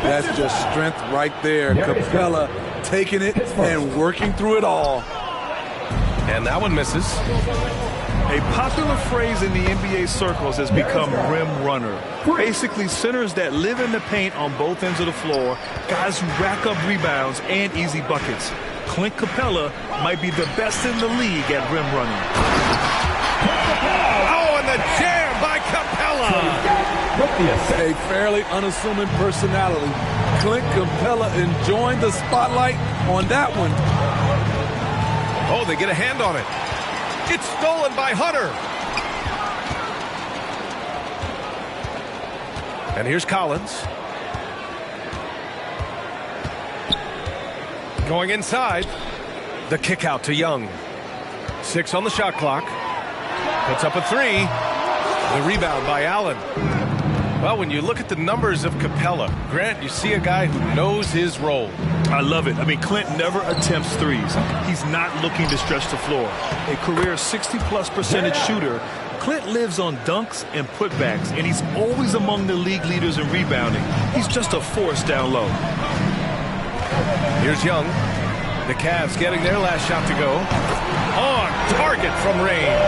That's just strength right there. Capella taking it and working through it all. And that one misses. A popular phrase in the NBA circles has become rim runner. Basically, centers that live in the paint on both ends of the floor, guys who rack up rebounds and easy buckets. Clint Capella might be the best in the league at rim running. Oh, and the jam by Capella! A fairly unassuming personality. Clint Capella enjoying the spotlight on that one. Oh, they get a hand on it. It's stolen by Hunter. And here's Collins. Going inside. The kick out to Young. 6 on the shot clock. Puts up a 3. The rebound by Allen. Well, when you look at the numbers of Capella, Grant, you see a guy who knows his role. I love it. Clint never attempts threes. He's not looking to stretch the floor. A career 60+% shooter, Clint lives on dunks and putbacks, and he's always among the league leaders in rebounding. He's just a force down low. Here's Young. The Cavs getting their last shot to go. On target from range.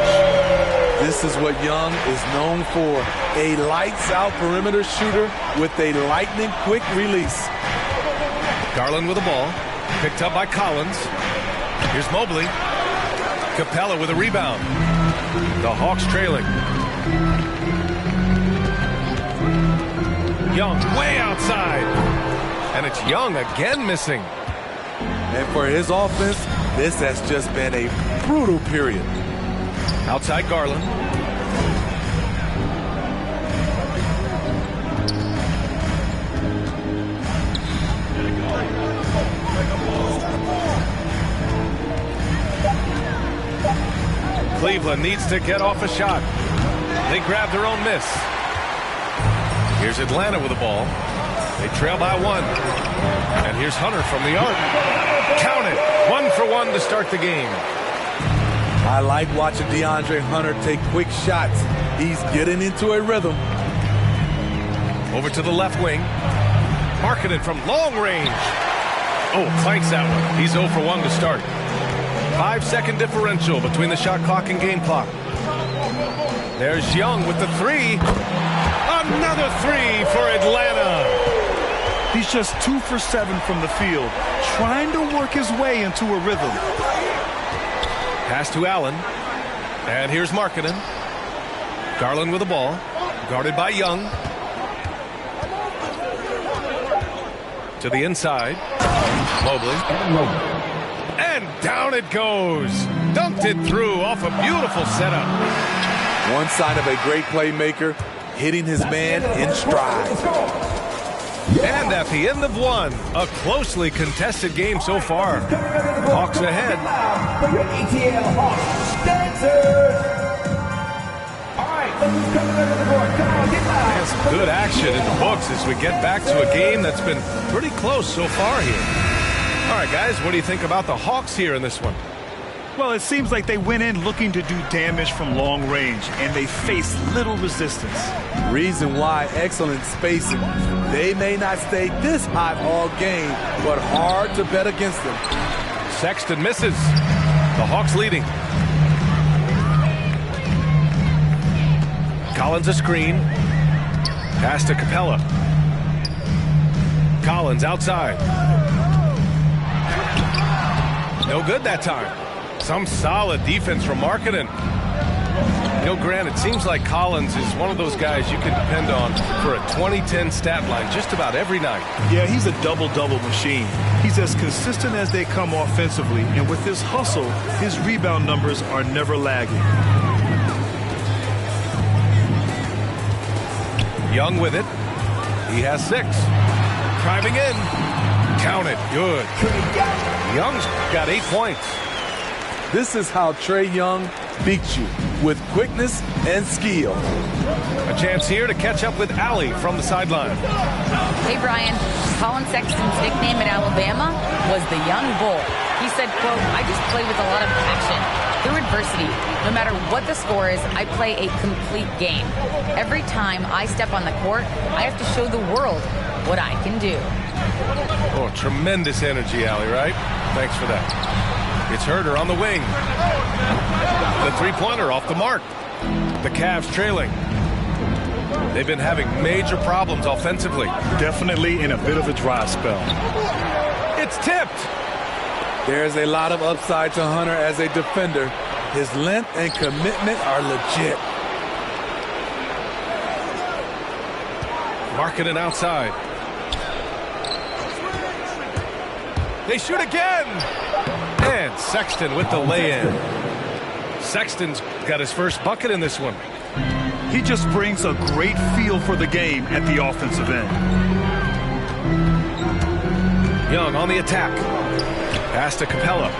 This is what Young is known for, a lights-out perimeter shooter with a lightning-quick release. Garland with the ball, picked up by Collins. Here's Mobley. Capella with a rebound. The Hawks trailing. Young way outside. And it's Young again missing. And for his offense, this has just been a brutal period. Outside Garland. Cleveland needs to get off a shot. They grab their own miss. Here's Atlanta with the ball. They trail by 1. And here's Hunter from the arc. Count it. 1 for 1 to start the game. I like watching DeAndre Hunter take quick shots. He's getting into a rhythm. Over to the left wing. Markkanen from long range. Oh, clanks that one. He's 0 for 1 to start. 5-second differential between the shot clock and game clock. There's Young with the 3. Another 3 for Atlanta. He's just 2 for 7 from the field, trying to work his way into a rhythm. Pass to Allen. And here's Markkanen. Garland with the ball. Guarded by Young. To the inside. Mobley. And down it goes. Dunked it through off a beautiful setup. One sign of a great playmaker, hitting his man in stride. And at the end of 1, a closely contested game so far. Hawks ahead. There's some good action in the books as we get back to a game that's been pretty close so far here. All right, guys, what do you think about the Hawks here in this one? Well, it seems like they went in looking to do damage from long range, and they faced little resistance. Reason why, excellent spacing. They may not stay this hot all game, but hard to bet against them. Sexton misses. The Hawks leading. Collins a screen. Pass to Capella. Collins outside. No good that time. Some solid defense from Markkanen. You know, Grant, it seems like Collins is one of those guys you can depend on for a 2010 stat line just about every night. Yeah, he's a double-double machine. He's as consistent as they come offensively, and with his hustle, his rebound numbers are never lagging. Young with it. He has 6. Driving in. Count it. Good. Young's got 8 points. This is how Trae Young beats you, with quickness and skill. A chance here to catch up with Allie from the sideline. Hey, Brian. Colin Sexton's nickname at Alabama was the Young Bull. He said, quote, "I just play with a lot of passion. Through adversity, no matter what the score is, I play a complete game. Every time I step on the court, I have to show the world what I can do." Oh, tremendous energy, Allie, right? Thanks for that. It's Herter on the wing. The three-pointer off the mark. The Cavs trailing. They've been having major problems offensively. Definitely in a bit of a dry spell. It's tipped. There's a lot of upside to Hunter as a defender. His length and commitment are legit. Markkanen outside. They shoot again. And Sexton with the lay-in. Sexton's got his first bucket in this one. He just brings a great feel for the game at the offensive end. Young on the attack. Pass to Capella.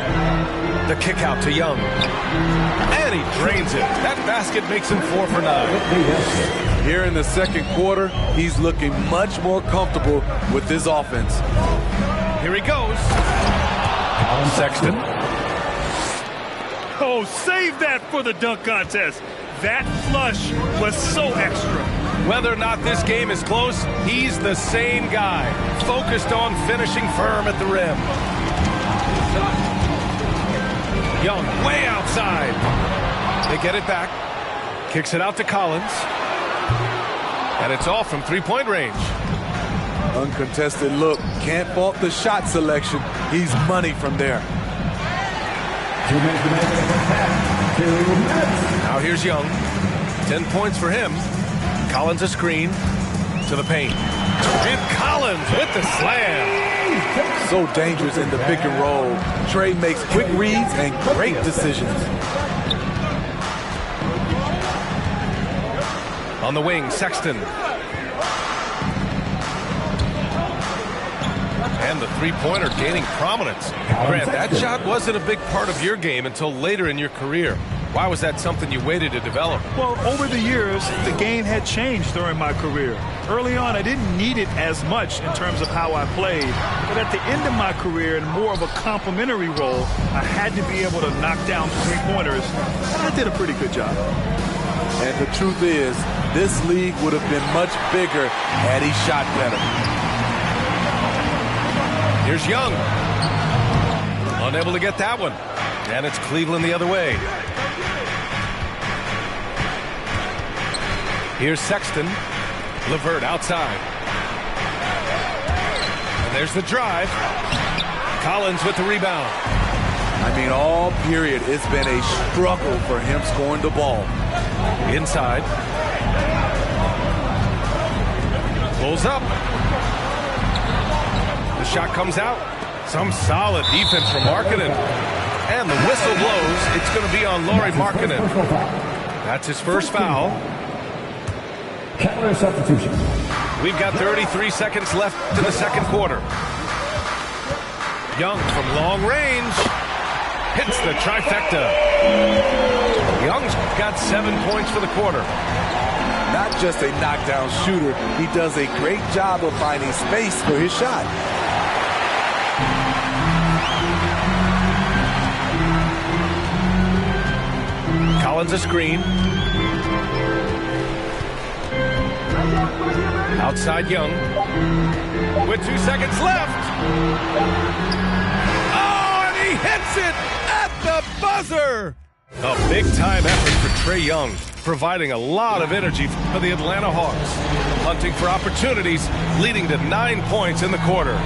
The kick out to Young. And he drains it. That basket makes him 4 for 9. Here in the second quarter, he's looking much more comfortable with his offense. Here he goes. Sexton. Oh, save that for the dunk contest. That flush was so extra. Whether or not this game is close, he's the same guy, focused on finishing firm at the rim. Young way outside. They get it back. Kicks it out to Collins. And it's off from three-point range. Uncontested look. Can't fault the shot selection. He's money from there. Now here's Young. 10 points for him. Collins a screen to the paint. And Collins with the slam. So dangerous in the pick and roll. Trey makes quick reads and great decisions. On the wing, Sexton. And the three-pointer gaining prominence. Grant, that shot wasn't a big part of your game until later in your career. Why was that something you waited to develop? Well, over the years, the game had changed during my career. Early on, I didn't need it as much in terms of how I played. But at the end of my career, in more of a complementary role, I had to be able to knock down three-pointers. And I did a pretty good job. And the truth is, this league would have been much bigger had he shot better. Here's Young. Unable to get that one. And it's Cleveland the other way. Here's Sexton. LeVert outside. And there's the drive. Collins with the rebound. I mean, all period, it's been a struggle for him scoring the ball. Inside. Pulls up. The shot comes out. Some solid defense from Markkanen. And the whistle blows. It's going to be on Lauri Markkanen. That's his first foul. Counter substitution. We've got 33 seconds left in the second quarter. Young from long range hits the trifecta. Young's got 7 points for the quarter. Not just a knockdown shooter, he does a great job of finding space for his shot. Collins a screen. Outside Young. With 2 seconds left. Oh, and he hits it at the buzzer. A big-time effort for Trae Young, providing a lot of energy for the Atlanta Hawks. Hunting for opportunities, leading to 9 points in the quarter.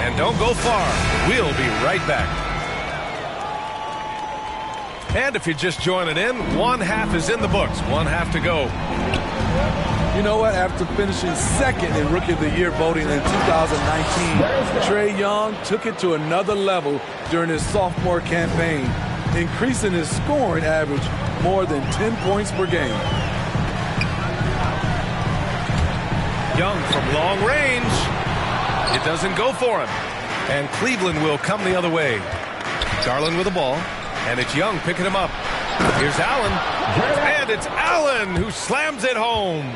And don't go far. We'll be right back. And if you're just joining in, one half is in the books. One half to go. You know what? After finishing second in Rookie of the Year voting in 2019, Trae Young took it to another level during his sophomore campaign, increasing his scoring average more than 10 points per game. Young from long range. It doesn't go for him. And Cleveland will come the other way. Garland with the ball. And it's Young picking him up. Here's Allen. And it's Allen who slams it home.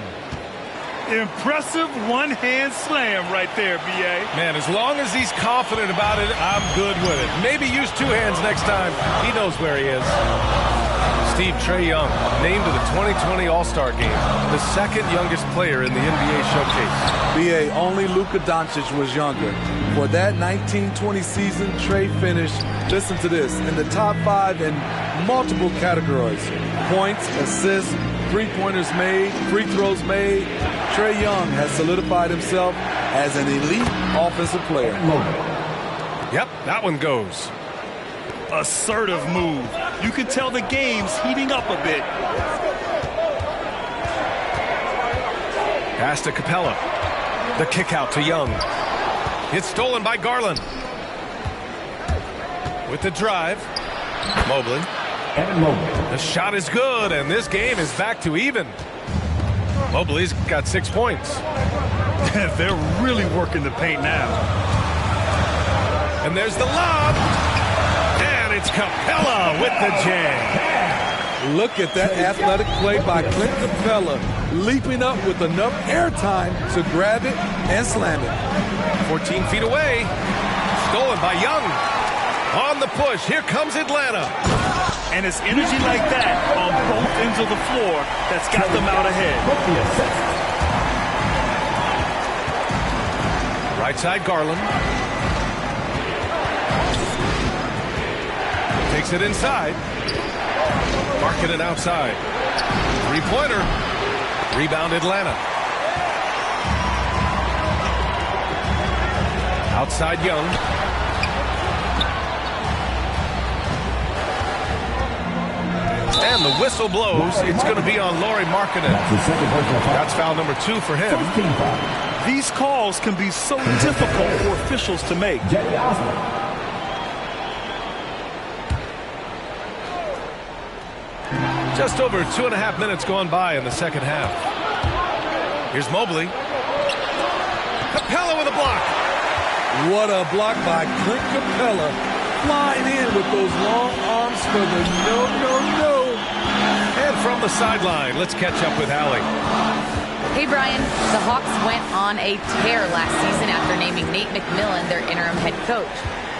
Impressive one-hand slam right there, B.A. Man, as long as he's confident about it, I'm good with it. Maybe use 2 hands next time. He knows where he is. Steve, Trae Young, named to the 2020 All-Star Game, the second youngest player in the NBA Showcase. B.A., only Luka Doncic was younger. For that 1920 season, Trae finished, listen to this, in the top 5 in multiple categories. Points, assists, three-pointers made, free throws made. Trae Young has solidified himself as an elite offensive player. Yep, that one goes. Assertive move. You can tell the game's heating up a bit. Pass to Capella. The kick out to Young. It's stolen by Garland. With the drive. Mobley. The shot is good, and this game is back to even. Mobley's got 6 points. They're really working the paint now. And there's the lob. And it's Capella with the jam. Look at that athletic play by Clint Capella, leaping up with enough airtime to grab it and slam it. 14 feet away. Stolen by Young. On the push. Here comes Atlanta. And it's energy like that on both ends of the floor that's got them out ahead. Right side, Garland. Takes it inside. Markkanen outside. Three-pointer. Rebound Atlanta. Outside Young. And the whistle blows. It's going to be on Lauri Markkanen. That's foul number 2 for him. These calls can be so difficult for officials to make. Just over 2.5 minutes gone by in the second half. Here's Mobley. Capella with a block. What a block by Clint Capella. Flying in with those long arms for the no. And from the sideline, let's catch up with Allie. Hey, Brian. The Hawks went on a tear last season after naming Nate McMillan their interim head coach.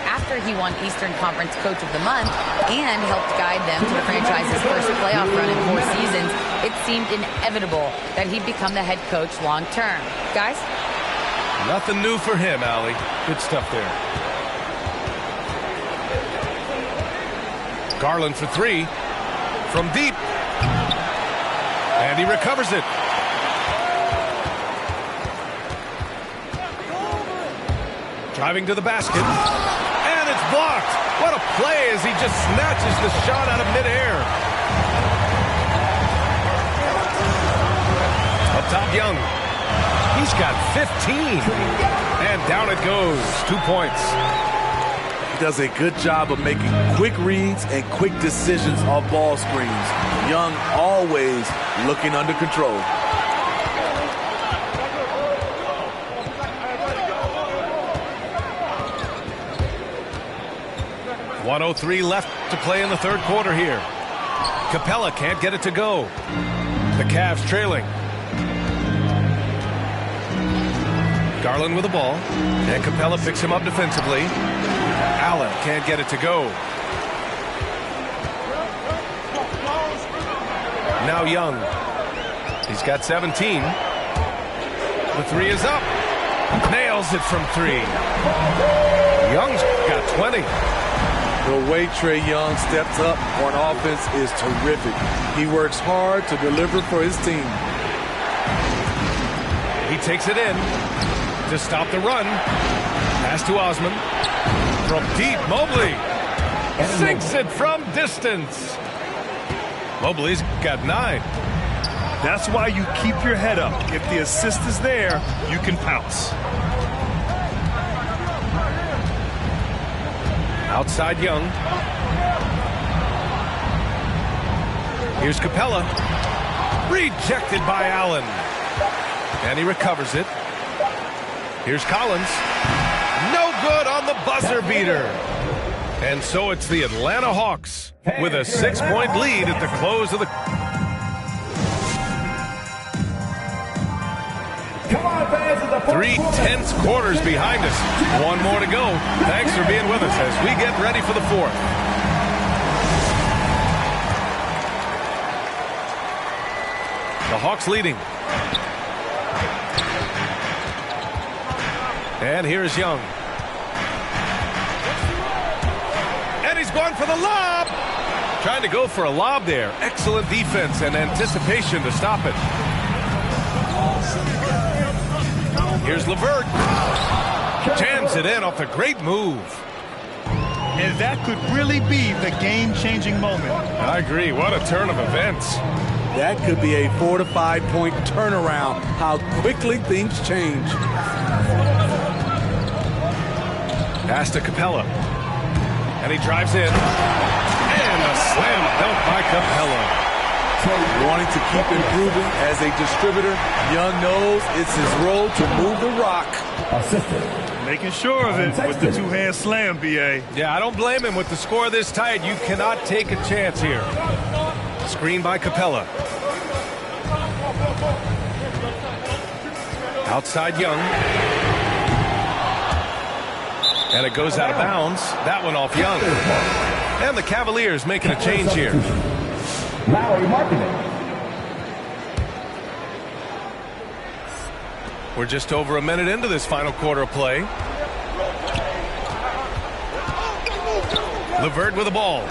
After he won Eastern Conference Coach of the Month and helped guide them to the franchise's first playoff run in 4 seasons, it seemed inevitable that he'd become the head coach long term. Guys? Nothing new for him, Allie. Good stuff there. Garland for 3. From deep. And he recovers it. Driving to the basket. And it's blocked. What a play as he just snatches the shot out of midair. Up top, Young. He's got 15. And down it goes. 2 points. He does a good job of making quick reads and quick decisions off ball screens. Young always looking under control. .103 left to play in the third quarter here. Capella can't get it to go. The Cavs trailing. Garland with the ball. And Capella picks him up defensively. Allen can't get it to go. Now Young. He's got 17. The 3 is up. Nails it from 3. Young's got 20. The way Trae Young steps up on offense is terrific. He works hard to deliver for his team. He takes it in to stop the run. Pass to Osman. From deep, Mobley sinks it from distance. Mobley's got 9. That's why you keep your head up. If the assist is there, you can pounce. Outside Young. Here's Capella. Rejected by Allen. And he recovers it. Here's Collins. No good on the buzzer beater. And so it's the Atlanta Hawks with a 6-point lead at the close of the... Come on, fans, 3 tense quarters behind us. 1 more to go. Thanks for being with us as we get ready for the 4th. The Hawks leading. And here's Young. And he's going for the lob. Trying to go for a lob there. Excellent defense and anticipation to stop it. Here's LeVert. Jams it in off a great move. And that could really be the game-changing moment. I agree. What a turn of events. That could be a 4 to 5 point turnaround. How quickly things change. Pass to Capella. And he drives in. And a slam dunk by Capella. Wanting to keep improving as a distributor, Young knows it's his role to move the rock. Making sure of it with the 2-hand slam, B.A. Yeah, I don't blame him with the score this tight. You cannot take a chance here. Screen by Capella. Outside Young. And it goes out of bounds. That one off Young. And the Cavaliers making a change here. Lauri Markkanen. We're just over a minute into this final quarter of play. LeVert with the ball.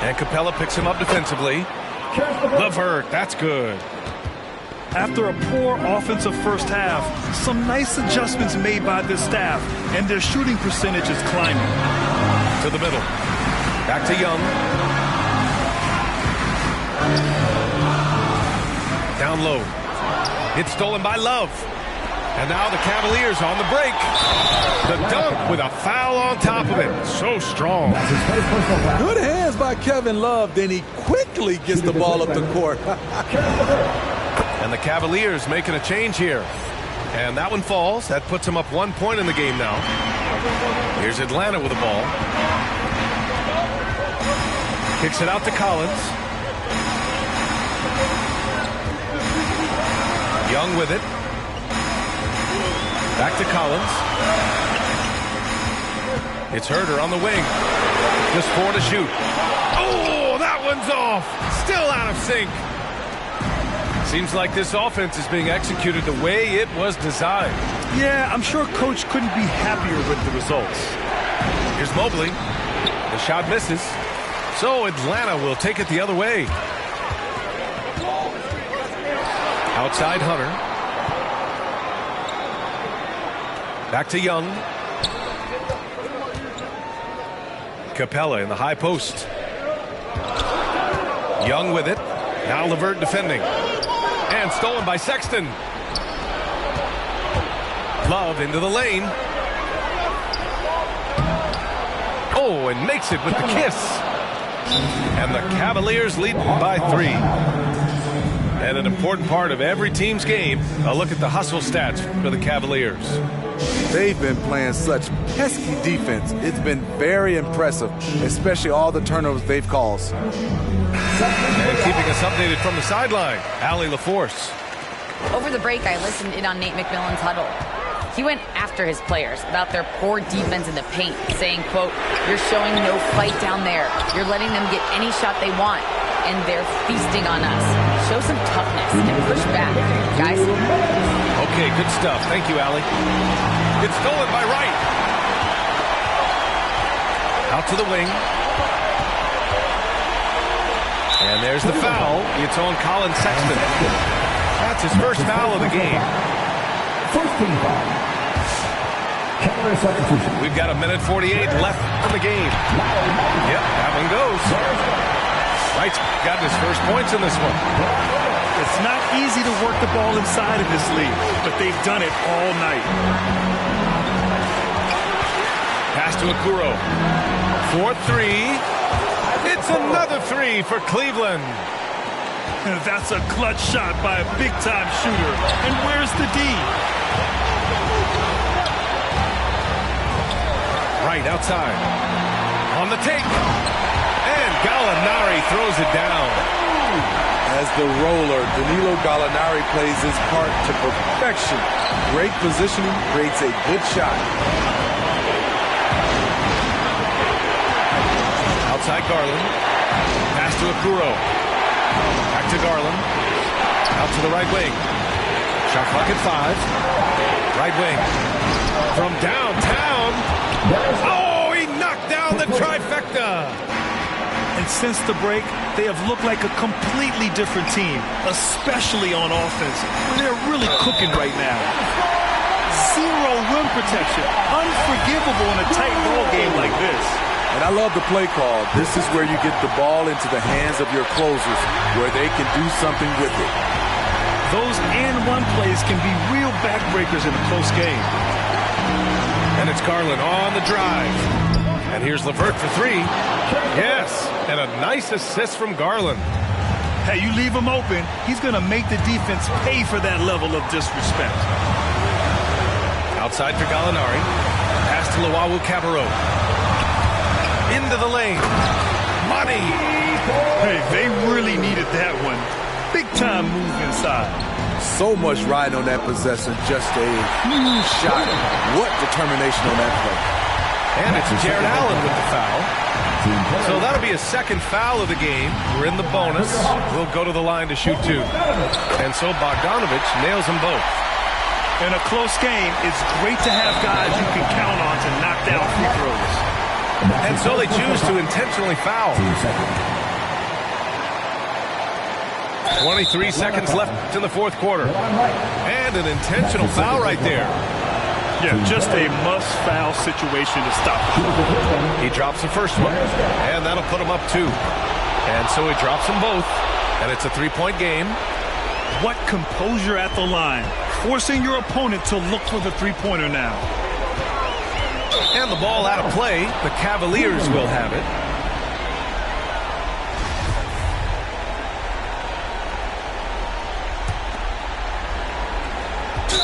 And Capella picks him up defensively. LeVert, that's good. After a poor offensive first half, some nice adjustments made by this staff, and their shooting percentage is climbing. To the middle. Back to Young. Down low. It's stolen by Love. And now the Cavaliers on the break. The dunk with a foul on top of it. So strong. Good hands by Kevin Love. Then he quickly gets the ball up the court. And the Cavaliers making a change here. And that one falls. That puts them up 1 point in the game now. Here's Atlanta with the ball. Kicks it out to Collins. Young with it. Back to Collins. It's Herter on the wing. Just 4 to shoot. Oh, that one's off. Still out of sync. Seems like this offense is being executed the way it was designed. Yeah, I'm sure Coach couldn't be happier with the results. Here's Mobley. The shot misses. So Atlanta will take it the other way. Outside Hunter. Back to Young. Capella in the high post. Young with it. Now LeVert defending. And stolen by Sexton. Love into the lane. Oh, and makes it with the kiss. And the Cavaliers lead by 3. And an important part of every team's game, a look at the hustle stats for the Cavaliers. They've been playing such pesky defense. It's been very impressive, especially all the turnovers they've caused. And keeping us updated from the sideline, Allie LaForce. Over the break, I listened in on Nate McMillan's huddle. He went after his players about their poor defense in the paint, saying, quote, "You're showing no fight down there. You're letting them get any shot they want, and they're feasting on us. Show some toughness and push back, guys." Okay, good stuff. Thank you, Allie. It's stolen by Wright. Out to the wing. And there's the foul. It's on Colin Sexton. That's his first foul of the game. First team foul. We've got 1:48 left in the game. Yep, that one goes. Wright's got his first points in this one. It's not easy to work the ball inside of this league, but they've done it all night. Pass to Okoro. 4-3. It's another 3 for Cleveland. That's a clutch shot by a big-time shooter. And where's the D? Right outside. On the take. And Gallinari throws it down. As the roller, Danilo Gallinari plays his part to perfection. Great positioning, creates a good shot. Outside Garland. Pass to Okoro. Back to Garland. Out to the right wing. Shot clock at 5. Right wing. From downtown. Oh, he knocked down the trifecta. And since the break, they have looked like a completely different team, especially on offense, where they're really cooking right now. Zero rim protection. Unforgivable in a tight ball game like this. And I love the play call. This is where you get the ball into the hands of your closers, where they can do something with it. Those and-one plays can be real backbreakers in a close game. And it's Garland on the drive. And here's LeVert for 3. Yes, and a nice assist from Garland. Hey, you leave him open, he's going to make the defense pay for that level of disrespect. Outside for Gallinari. Pass to Luwawu-Cabarrot. Into the lane. Money. Hey, they really needed that one. Big time move inside. So much riding on that possession. Just a huge shot. What determination on that play. And it's Jared Allen with the foul. So that'll be a second foul of the game. We're in the bonus. We'll go to the line to shoot 2. And so Bogdanovich nails them both. In a close game, it's great to have guys you can count on to knock down free throws. And so they choose to intentionally foul. 23 seconds left in the fourth quarter. And an intentional foul right there. Yeah, just a must-foul situation to stop the clock. He drops the first one, and that'll put him up 2. And so he drops them both, and it's a 3-point game. What composure at the line, forcing your opponent to look for the three-pointer now. And the ball out of play. The Cavaliers will have it.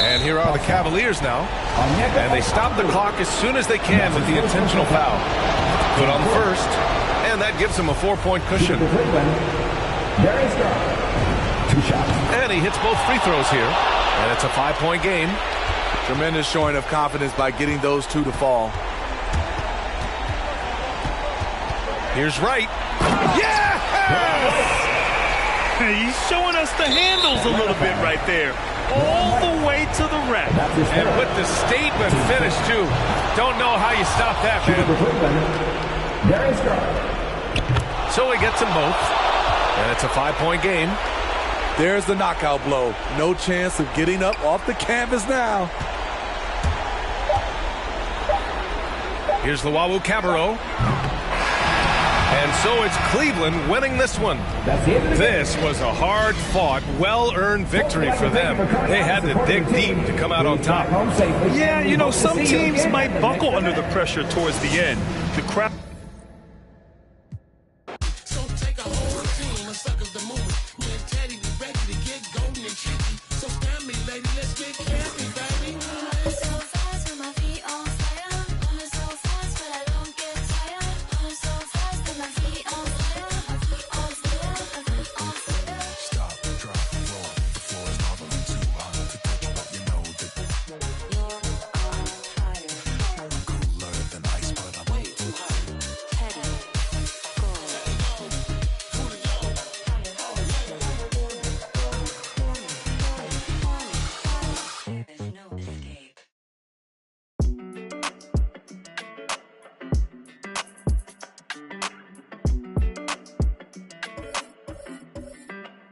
And here are the Cavaliers now. And they stop the clock as soon as they can with the intentional foul. Good on the first. And that gives him a 4-point cushion. And he hits both free throws here. And it's a 5-point game. Tremendous showing of confidence by getting those 2 to fall. Here's Wright. Yes! He's showing us the handles a little bit right there. All the way to the rack. And with the statement finish, too. Don't know how you stop that, man. So he gets them both. And it's a 5-point game. There's the knockout blow. No chance of getting up off the canvas now. Here's Luau Cabarro. And so it's Cleveland winning this one. This was a hard-fought, well-earned victory for them. They had to dig deep to come out on top. Yeah, you know, some teams might buckle under the pressure towards the end. The crowd...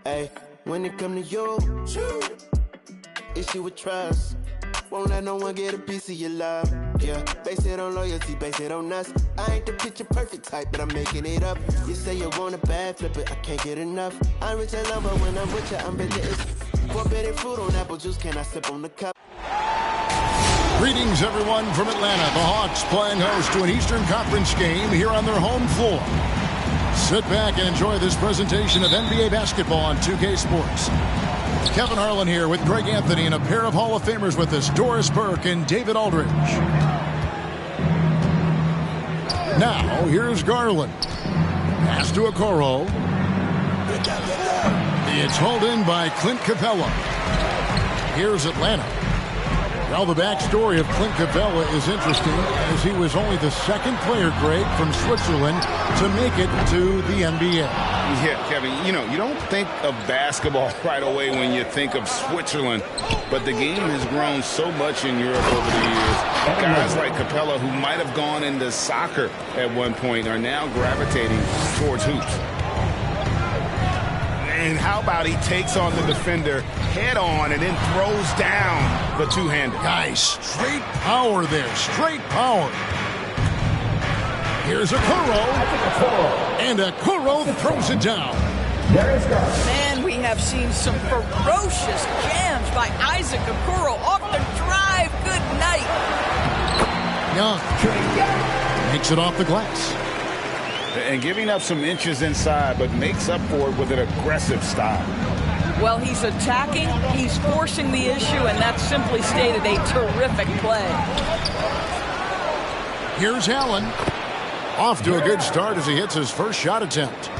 Hey, when it come to you, issue with trust. Won't let no one get a piece of your love. Yeah, base it on loyalty, base it on us. I ain't the picture perfect type, but I'm making it up. You say you want a bad, flip it, I can't get enough. I'm rich and lover when I'm with you, I'm bitter. It's forbidden fruit on apple juice, can I sip on the cup? Greetings, everyone, from Atlanta. The Hawks playing host to an Eastern Conference game here on their home floor. Sit back and enjoy this presentation of NBA basketball on 2K Sports. Kevin Harlan here with Greg Anthony and a pair of Hall of Famers with us, Doris Burke and David Aldridge. Now, here's Garland. Pass to Okoro. It's hauled in by Clint Capella. Here's Atlanta. Well, the backstory of Clint Capella is interesting, as he was only the second player, Greg, from Switzerland to make it to the NBA. Yeah, Kevin, you know, you don't think of basketball right away when you think of Switzerland, but the game has grown so much in Europe over the years. Guys like Capella, who might have gone into soccer at one point, are now gravitating towards hoops. And how about he takes on the defender head on and then throws down the two-hander. Guys, straight power there, straight power. Here's Okoro, and Okoro throws it down. Man, we have seen some ferocious jams by Isaac Okoro off the drive. Good night. Young makes it off the glass. And giving up some inches inside, but makes up for it with an aggressive style. Well, he's attacking, he's forcing the issue, and that's simply stated a terrific play. Here's Allen. Off to a good start as he hits his first shot attempt.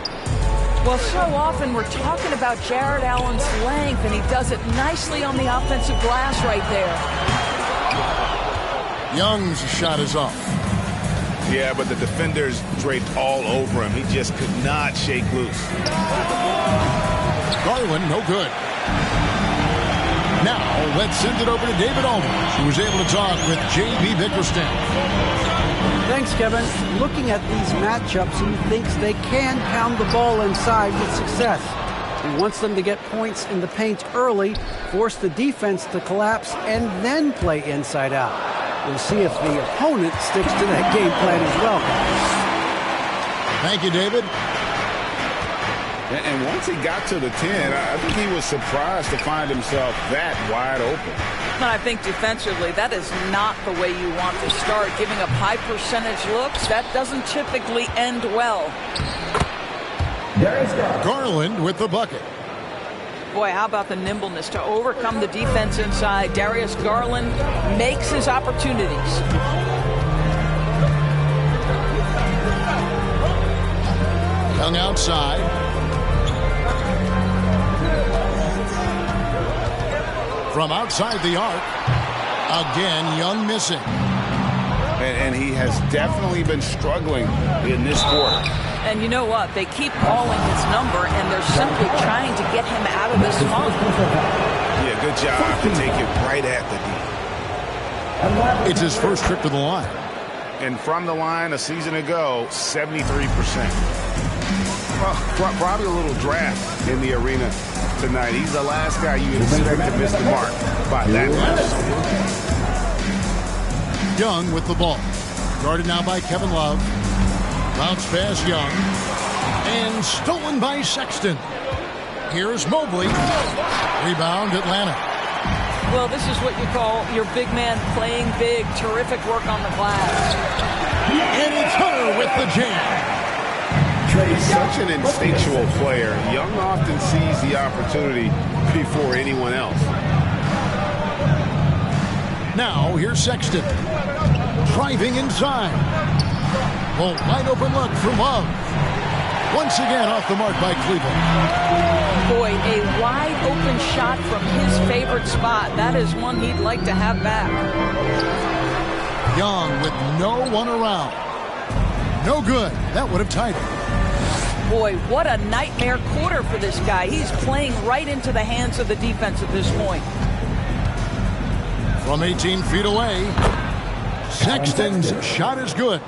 Well, so often we're talking about Jared Allen's length, and he does it nicely on the offensive glass right there. Young's shot is off. Yeah, but the defenders draped all over him. He just could not shake loose. Garland, no good. Now, let's send it over to David Aldridge, who was able to talk with J.B. Bickerstaff. Thanks, Kevin. Looking at these matchups, he thinks they can pound the ball inside with success. He wants them to get points in the paint early, force the defense to collapse, and then play inside out. We'll see if the opponent sticks to that game plan as well. Thank you, David. And once he got to the 10, I think he was surprised to find himself that wide open. And I think defensively, that is not the way you want to start. Giving up high percentage looks, that doesn't typically end well. Garland with the bucket. Boy, how about the nimbleness to overcome the defense inside. Darius Garland makes his opportunities. Young outside. From outside the arc. Again, Young missing. And he has definitely been struggling in this quarter. And you know what? They keep calling his number, and they're simply trying to get him out of this funk. Yeah, good job to take it right at the D. It's his first trip to the line. And from the line a season ago, 73%. Well, probably a little draft in the arena tonight. He's the last guy you expect to miss the mark by that much. Young with the ball. Guarded now by Kevin Love. Bounce pass Young. And stolen by Sexton. Here's Mobley. Rebound Atlanta. Well, this is what you call your big man playing big. Terrific work on the glass. And it's Hunter with the jam. He's such an instinctual player. Young often sees the opportunity before anyone else. Now, here's Sexton. Driving inside. Well, wide open look for Love. Once again off the mark by Cleveland. Boy, a wide open shot from his favorite spot. That is one he'd like to have back. Young with no one around. No good. That would have tied it. Boy, what a nightmare quarter for this guy. He's playing right into the hands of the defense at this point. From 18 feet away, Sexton's shot is good.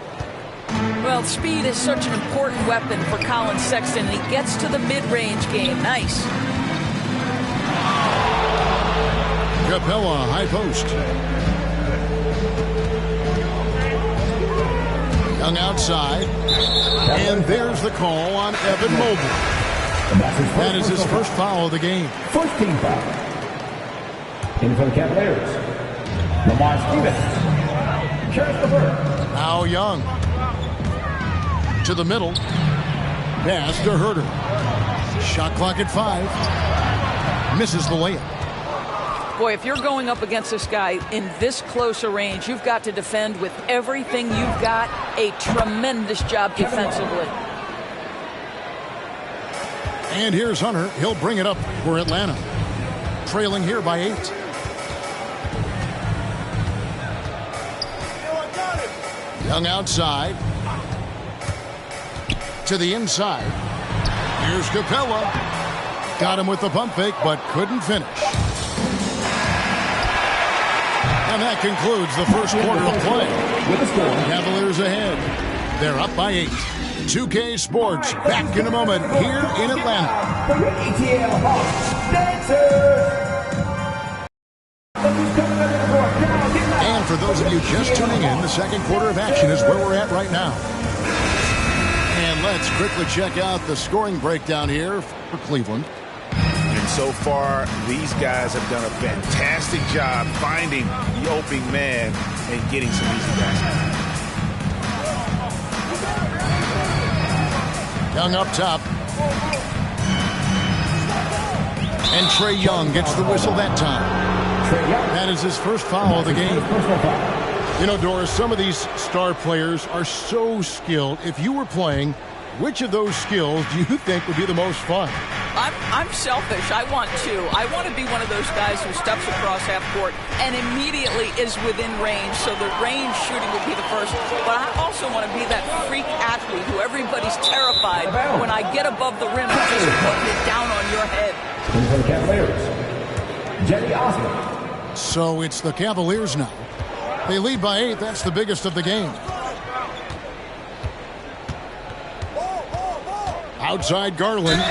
Well, speed is such an important weapon for Colin Sexton. He gets to the mid-range game. Nice. Capella, high post. Young outside. And there's the call on Evan Mobley. That is his first foul of the game. First team foul. In for the Cavaliers, Lamar Stevens. Carries the bird. Now Young. To the middle. Pass to Herter. Shot clock at 5. Misses the layup. Boy, if you're going up against this guy in this close a range, you've got to defend with everything you've got. A tremendous job defensively. And here's Hunter. He'll bring it up for Atlanta. Trailing here by 8. Young outside. To the inside. Here's Capella. Got him with the pump fake, but couldn't finish. And that concludes the first quarter of play. Cavaliers ahead. They're up by 8. 2K Sports back in a moment here in Atlanta. And for those of you just tuning in, the second quarter of action is where we're at right now. And let's quickly check out the scoring breakdown here for Cleveland. And so far, these guys have done a fantastic job finding the opening man and getting some easy baskets. Young up top. And Trae Young gets the whistle that time. That is his first foul of the game. You know, Doris, some of these star players are so skilled. If you were playing, which of those skills do you think would be the most fun? I'm selfish. I want to. I want to be one of those guys who steps across half court and immediately is within range, so the range shooting would be the first. But I also want to be that freak athlete who everybody's terrified when I get above the rim and just put it down on your head. For the Cavaliers, Jenny Osmond. So it's the Cavaliers now. They lead by 8. That's the biggest of the game. Outside Garland.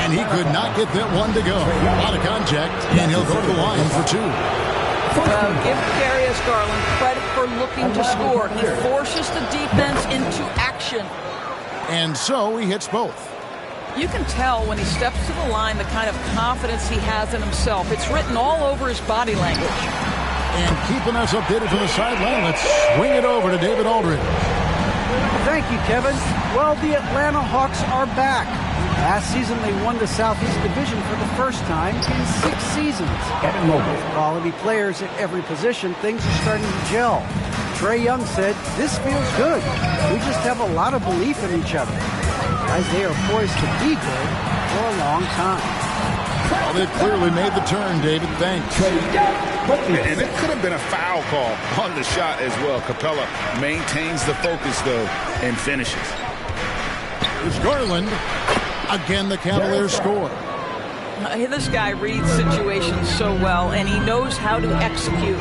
And he could not get that one to go. A lot of contact, and he'll go to the line for 2. Well, give Darius Garland credit for looking to score. He forces the defense into action. And so he hits both. You can tell when he steps to the line the kind of confidence he has in himself. It's written all over his body language. And keeping us updated from the sideline, let's swing it over to David Aldridge. Thank you, Kevin. Well, the Atlanta Hawks are back. Last season, they won the Southeast Division for the first time in 6 seasons. With quality players at every position, things are starting to gel. Trae Young said, "This feels good. We just have a lot of belief in each other." Guys, they are poised to be good for a long time. Well, they've clearly made the turn, David. Thanks. And it could have been a foul call on the shot as well. Capella maintains the focus, though, and finishes. Here's Garland. Again, the Cavaliers score. This guy reads situations so well, and he knows how to execute.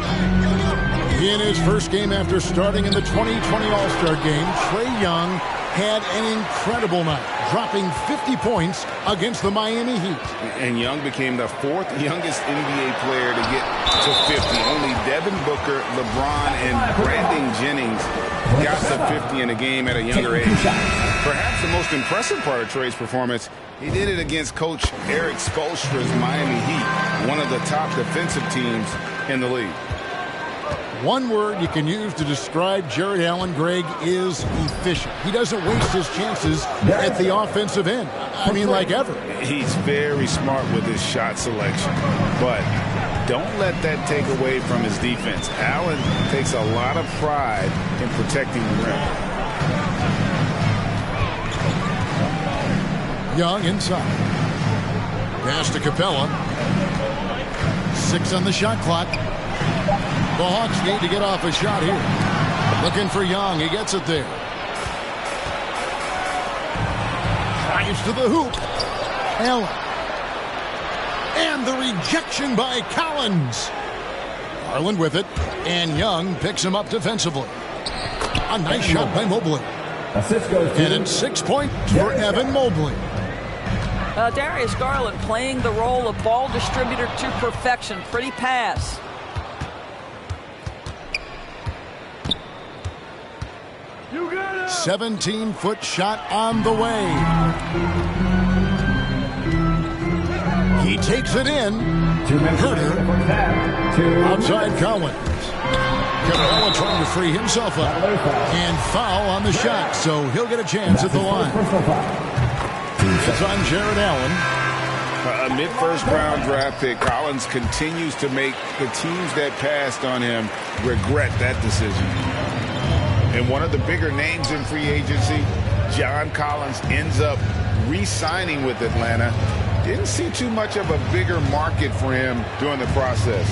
In his first game after starting in the 2020 All-Star Game, Trae Young had an incredible night, dropping 50 points against the Miami Heat. And Young became the 4th youngest NBA player to get to 50. Only Devin Booker, LeBron, and Brandon Jennings got to 50 in a game at a younger age. Perhaps the most impressive part of Trae's performance, he did it against Coach Eric Spoelstra's Miami Heat, one of the top defensive teams in the league. One word you can use to describe Jared Allen, Greg, is efficient. He doesn't waste his chances at the offensive end. I mean, like ever. He's very smart with his shot selection, but don't let that take away from his defense. Allen takes a lot of pride in protecting the rim. Young inside. Pass to Capella. 6 on the shot clock. The Hawks need to get off a shot here. Looking for Young. He gets it there. Drives to the hoop. Allen. And the rejection by Collins. Garland with it. And Young picks him up defensively. A nice shot by Mobley. And it's 6 points for Evan Mobley. Darius Garland playing the role of ball distributor to perfection. Pretty pass. You got it. 17-foot shot on the way. He takes it in. Herter. Outside Collins. Capella trying to free himself up. And foul on the shot, so he'll get a chance at the line. It's on Jared Allen. A mid-first round draft pick. Collins continues to make the teams that passed on him regret that decision. And one of the bigger names in free agency, John Collins, ends up re-signing with Atlanta. Didn't see too much of a bigger market for him during the process.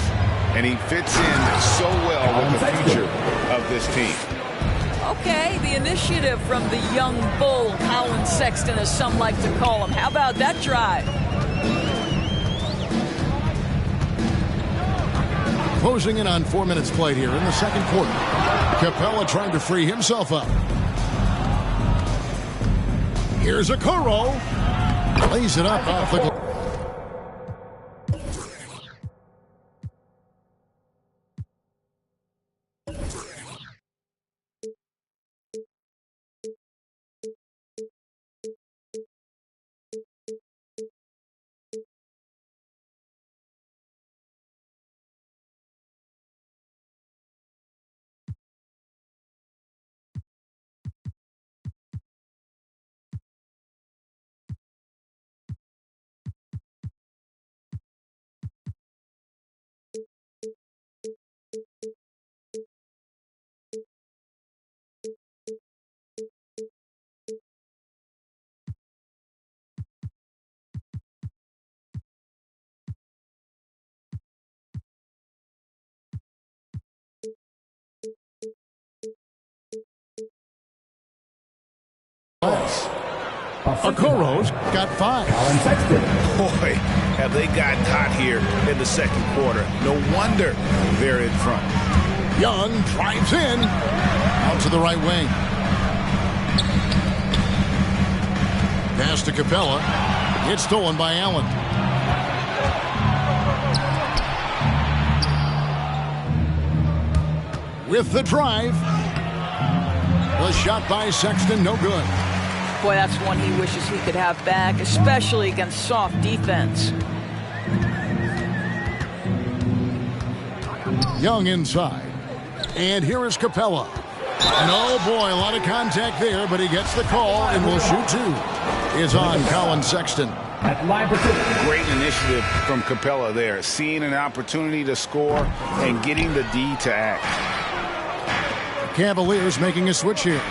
And he fits in so well with the future of this team. Okay, the initiative from the young bull, Colin Sexton, as some like to call him. How about that drive? Closing in on 4 minutes played here in the second quarter. Capella trying to free himself up. Here's a Okoro. Lays it up off the glass. Okoro's got 5. Boy, have they gotten hot here in the second quarter. No wonder they're in front. Young drives in. Out to the right wing. Pass to Capella. It's stolen by Allen. With the drive. The shot by Sexton, no good. Boy, that's one he wishes he could have back, especially against soft defense. Young inside. And here is Capella. And oh boy, a lot of contact there, but he gets the call and will shoot two. Is on Colin Sexton. Great initiative from Capella there. Seeing an opportunity to score and getting the D to act. Cavaliers making a switch here.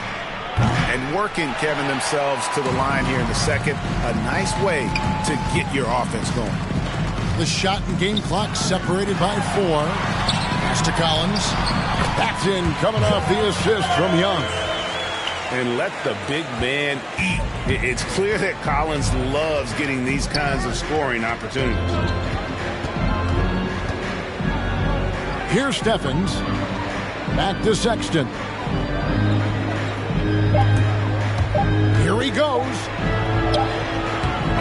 And working, Kevin, themselves to the line here in the second. A nice way to get your offense going. The shot and game clock separated by 4. Pass to Collins. Backed in, coming off the assist from Young. And let the big man eat. It's clear that Collins loves getting these kinds of scoring opportunities. Here's Steffens. Back to Sexton. Here he goes.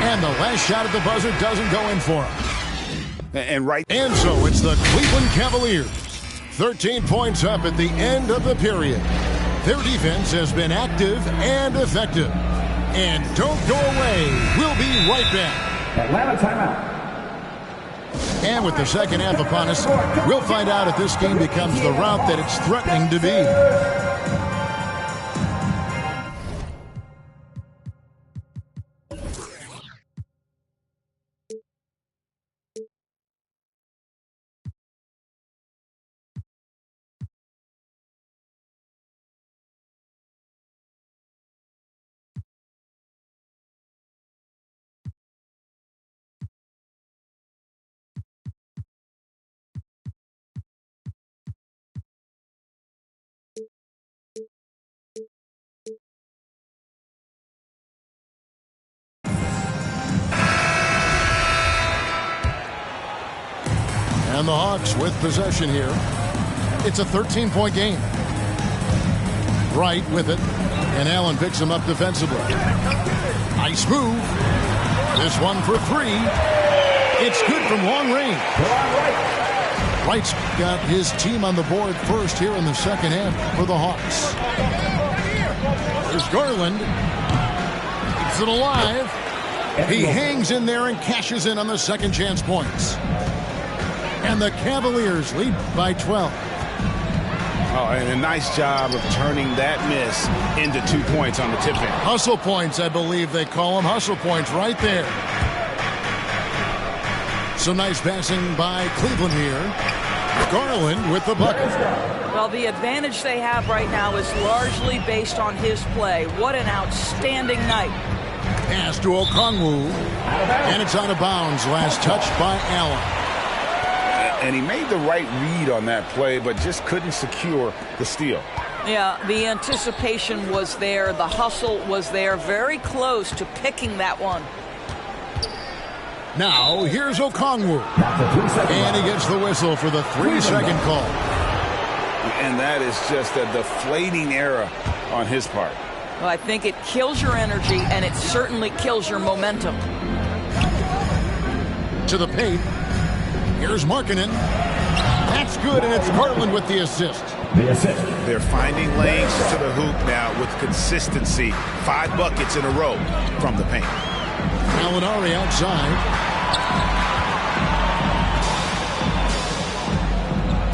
And the last shot at the buzzer doesn't go in for him. And so it's the Cleveland Cavaliers. 13 points up at the end of the period. Their defense has been active and effective. And don't go away. We'll be right back. Atlanta timeout. And with the second half upon us, we'll find out if this game becomes the route that it's threatening to be. And the Hawks with possession here. It's a 13-point game. Wright with it. And Allen picks him up defensively. Nice move. This one for 3. It's good from long range. Wright's got his team on the board first here in the second half for the Hawks. There's Garland. Keeps it alive. He hangs in there and cashes in on the second chance points. And the Cavaliers lead by 12. Oh, and a nice job of turning that miss into 2 points on the tip in. Hustle points, I believe they call them. Hustle points right there. Some nice passing by Cleveland here. Garland with the bucket. Well, the advantage they have right now is largely based on his play. What an outstanding night. Pass to Okongwu. And it's out of bounds. Last touch by Allen. And he made the right read on that play, but just couldn't secure the steal. Yeah, the anticipation was there. The hustle was there. Very close to picking that one. Now, here's Okongwu. And he gets the whistle for the 3-second call. And that is just a deflating error on his part. Well, I think it kills your energy, and it certainly kills your momentum. To the paint. Here's Markkanen. That's good, and it's Garland with the assist. They're finding lanes to the hoop now with consistency. 5 buckets in a row from the paint. Gallinari outside.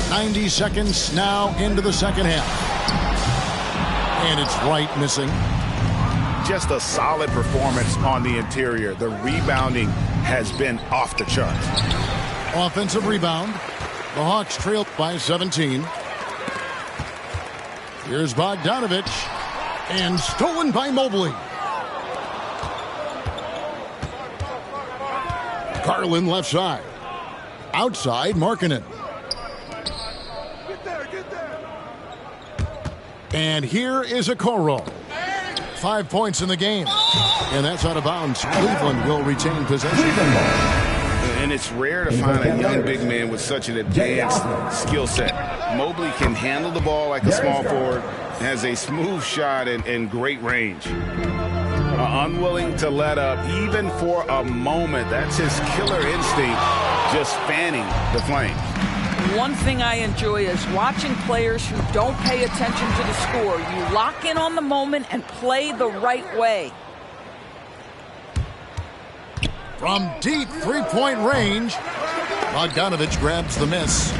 90 seconds now into the second half. And it's Wright missing. Just a solid performance on the interior. The rebounding has been off the charts. Offensive rebound. The Hawks trail by 17. Here's Bogdanovich. And stolen by Mobley. Garland left side. Outside, Markkanen. And here is Okoro. 5 points in the game. And that's out of bounds. Cleveland will retain possession. And it's rare to find a young big man with such an advanced skill set. Mobley can handle the ball like a small forward, has a smooth shot and great range. unwilling to let up even for a moment. That's his killer instinct, just fanning the flames. One thing I enjoy is watching players who don't pay attention to the score. You lock in on the moment and play the right way. From deep three-point range, Bogdanovich grabs the miss.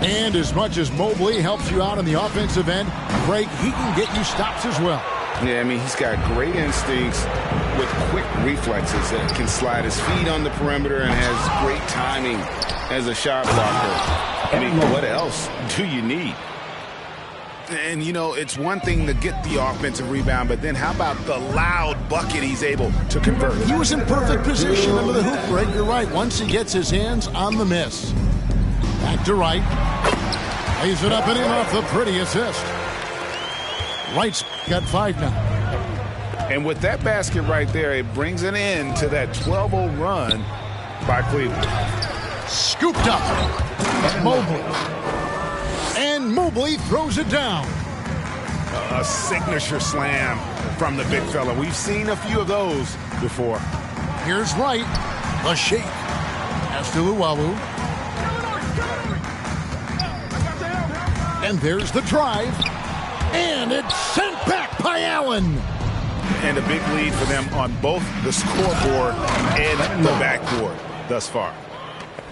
And as much as Mobley helps you out on the offensive end, Craig, he can get you stops as well. Yeah, I mean, he's got great instincts with quick reflexes that can slide his feet on the perimeter and has great timing as a shot blocker. I mean, what else do you need? And, you know, it's one thing to get the offensive rebound, but then how about the loud bucket he's able to convert? He was in perfect position under the hoop, Greg. You're right. Once he gets his hands on the miss. Back to Wright. Lays it up and in off the pretty assist. Wright's got 5 now. And with that basket right there, it brings an end to that 12-0 run by Cleveland. Scooped up. Mobley. And Mobley throws it down. A signature slam from the big fella. We've seen a few of those before. Here's Wright. The shake. As to Luwawu. And there's the drive. And it's sent back by Allen. And a big lead for them on both the scoreboard and the backboard thus far.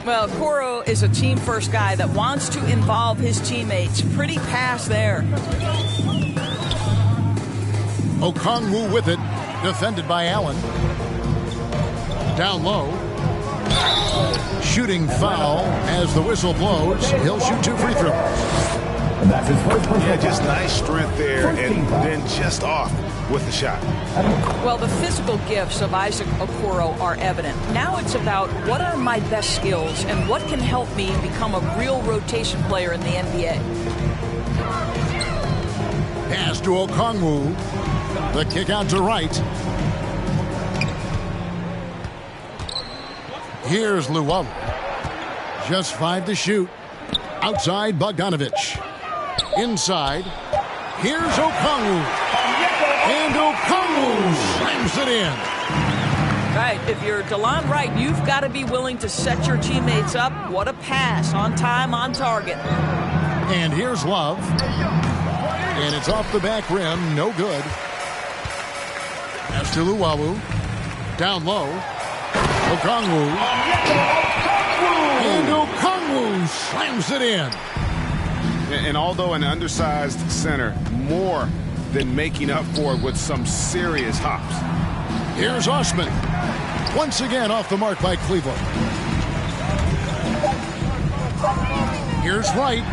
Well, Okoro is a team-first guy that wants to involve his teammates. Pretty pass there. Okongwu with it. Defended by Allen. Down low. Shooting foul as the whistle blows. He'll shoot 2 free throws. That's his first. Yeah, just nice strength there, and then just off with the shot. Well, the physical gifts of Isaac Okoro are evident. Now it's about what are my best skills and what can help me become a real rotation player in the NBA. Pass to Okongwu. The kick out to Wright. Here's Luwawu. Just 5 to shoot. Outside Bogdanovich. Inside. Here's Okongwu. And Okongwu slams it in. Right, if you're DeLon Wright, you've got to be willing to set your teammates up. What a pass. On time, on target. And here's Love. And it's off the back rim. No good. Pass to Luwawu. Down low. Okongwu. And Okongwu slams it in. And although an undersized center, more than making up for it with some serious hops. Here's Osman. Once again off the mark by Cleveland. Here's Wright.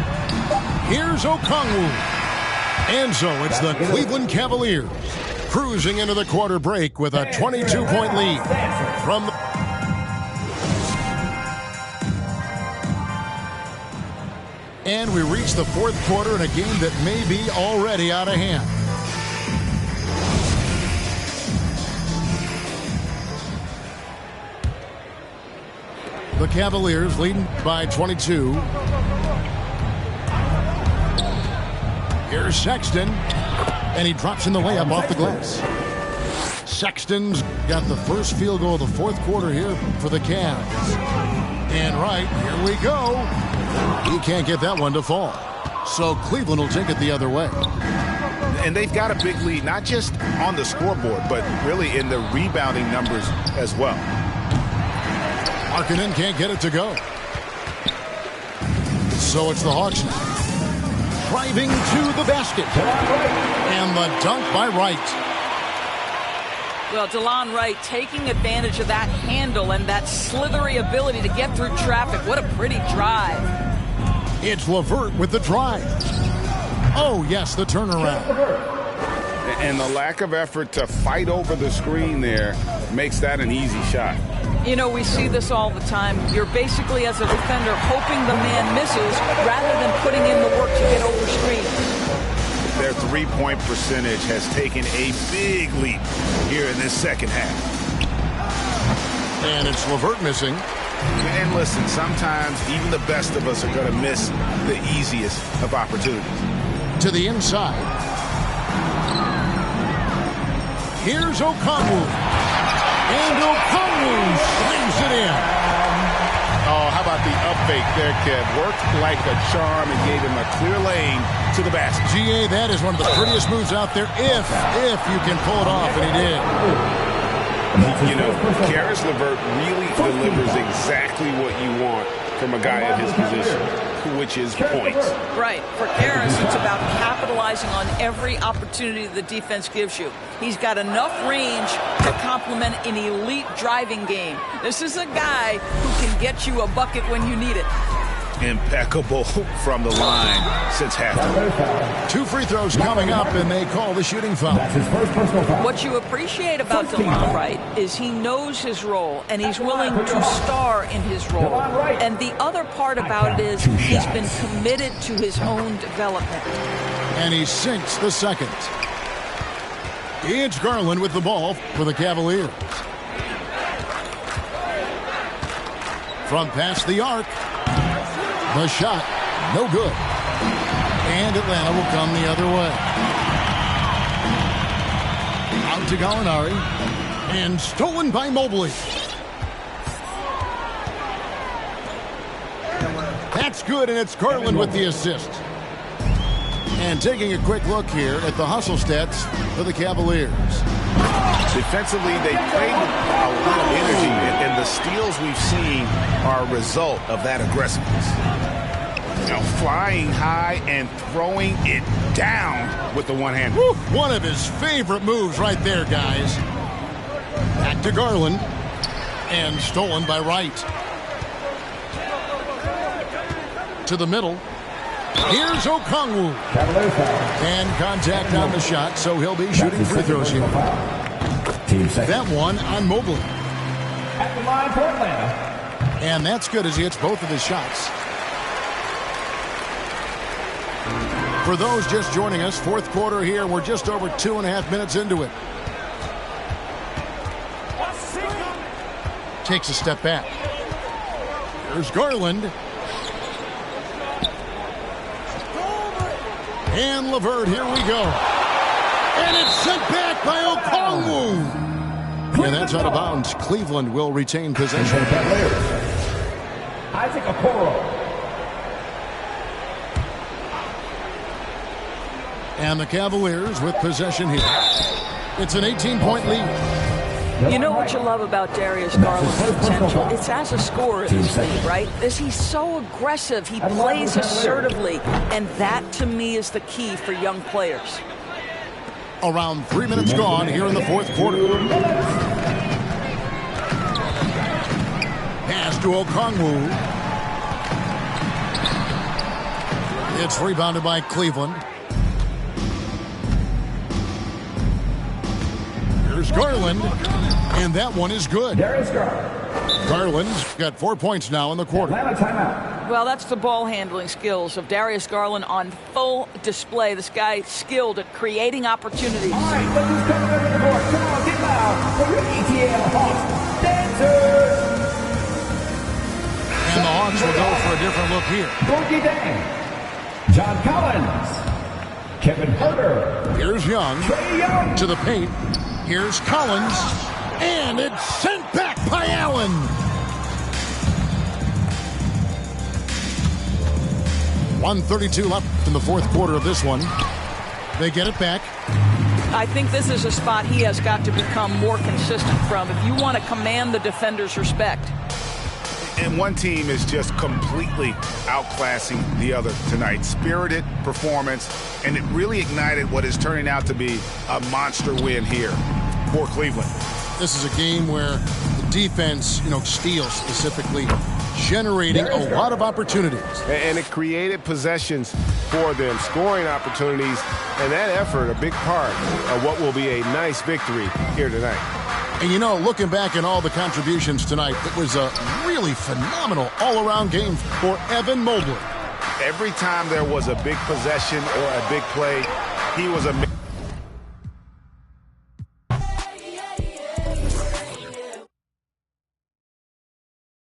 Here's Okongwu. And so it's the Cleveland Cavaliers cruising into the quarter break with a 22-point lead from the... And we reach the 4th quarter in a game that may be already out of hand. The Cavaliers leading by 22. Here's Sexton. And he drops in the layup off the glass. Sexton's got the first field goal of the 4th quarter here for the Cavs. And right, here we go. He can't get that one to fall. So Cleveland will take it the other way. And they've got a big lead, not just on the scoreboard, but really in the rebounding numbers as well. Markkanen can't get it to go. So it's the Hawks now. Driving to the basket. And the dunk by Wright. Well, DeLon Wright taking advantage of that handle and that slithery ability to get through traffic. What a pretty drive. It's LeVert with the drive. Oh, yes, the turnaround. And the lack of effort to fight over the screen there makes that an easy shot. You know, we see this all the time. You're basically, as a defender, hoping the man misses rather than putting in the work to get over screens. Their three-point percentage has taken a big leap here in this second half. And it's LeVert missing. And listen, sometimes even the best of us are going to miss the easiest of opportunities. To the inside. Here's Okongwu. And Okongwu slings it in. Oh, how about the up fake there, Kev? Worked like a charm and gave him a clear lane to the basket. GA, that is one of the prettiest moves out there if you can pull it off, and he did. You know, Karis LeVert really delivers exactly what you want from a guy at his position, which is points. Right. For Karis, it's about capitalizing on every opportunity the defense gives you. He's got enough range to complement an elite driving game. This is a guy who can get you a bucket when you need it. Impeccable from the line since halftime. 2 free throws coming up, and they call the shooting foul. That's his first personal foul. What you appreciate about DeLon Wright is he knows his role, and he's willing to star in his role. And the other part about it is he's been committed to his own development. And he sinks the second. It's Garland with the ball for the Cavaliers. From past the arc. The shot, no good. And Atlanta will come the other way. Out to Gallinari. And stolen by Mobley. That's good, and it's Garland with the assist. And taking a quick look here at the hustle stats for the Cavaliers. Defensively, they played with a lot of energy, and the steals we've seen are a result of that aggressiveness. Now flying high and throwing it down with the one-hand. One of his favorite moves right there, guys. Back to Garland. And stolen by Wright. To the middle. Here's Okongwu. And contact on the shot, so he'll be shooting free throws here. That one on Mobley. At the line for Atlanta. And that's good as he hits both of his shots. For those just joining us, fourth quarter here. We're just over 2.5 minutes into it. Takes a step back. Here's Garland. And LeVert, here we go. And it's sent back by Okongwu. And that's out of bounds. Cleveland will retain possession. Isaac Okoro. And the Cavaliers with possession here. It's an 18-point lead. You know what you love about Darius Garland's potential? It's as a scorer in this league, right? He's so aggressive. He plays assertively. And that, to me, is the key for young players. Around 3 minutes gone here in the fourth quarter. Pass to Okongwu. It's rebounded by Cleveland. Here's Garland, and that one is good. Garland's got 4 points now in the quarter. Well, that's the ball handling skills of Darius Garland on full display. This guy skilled at creating opportunities. All right, look who's coming over the court. Come on, get loud for your ETL Hawks dancers. And the Hawks will go for a different look here. Gorgie Dang, John Collins, Kevin Herter. Here's Young to the paint. Here's Collins, and it's sent back by Allen. .132 left in the fourth quarter of this one. They get it back. I think this is a spot he has got to become more consistent from if you want to command the defender's respect. And one team is just completely outclassing the other tonight. Spirited performance, and it really ignited what is turning out to be a monster win here for Cleveland. This is a game where the defense, steals specifically, generating a lot of opportunities. And it created possessions for them, scoring opportunities, and that effort, a big part of what will be a nice victory here tonight. And looking back at all the contributions tonight, it was a really phenomenal all-around game for Evan Mobley. Every time there was a big possession or a big play, he was a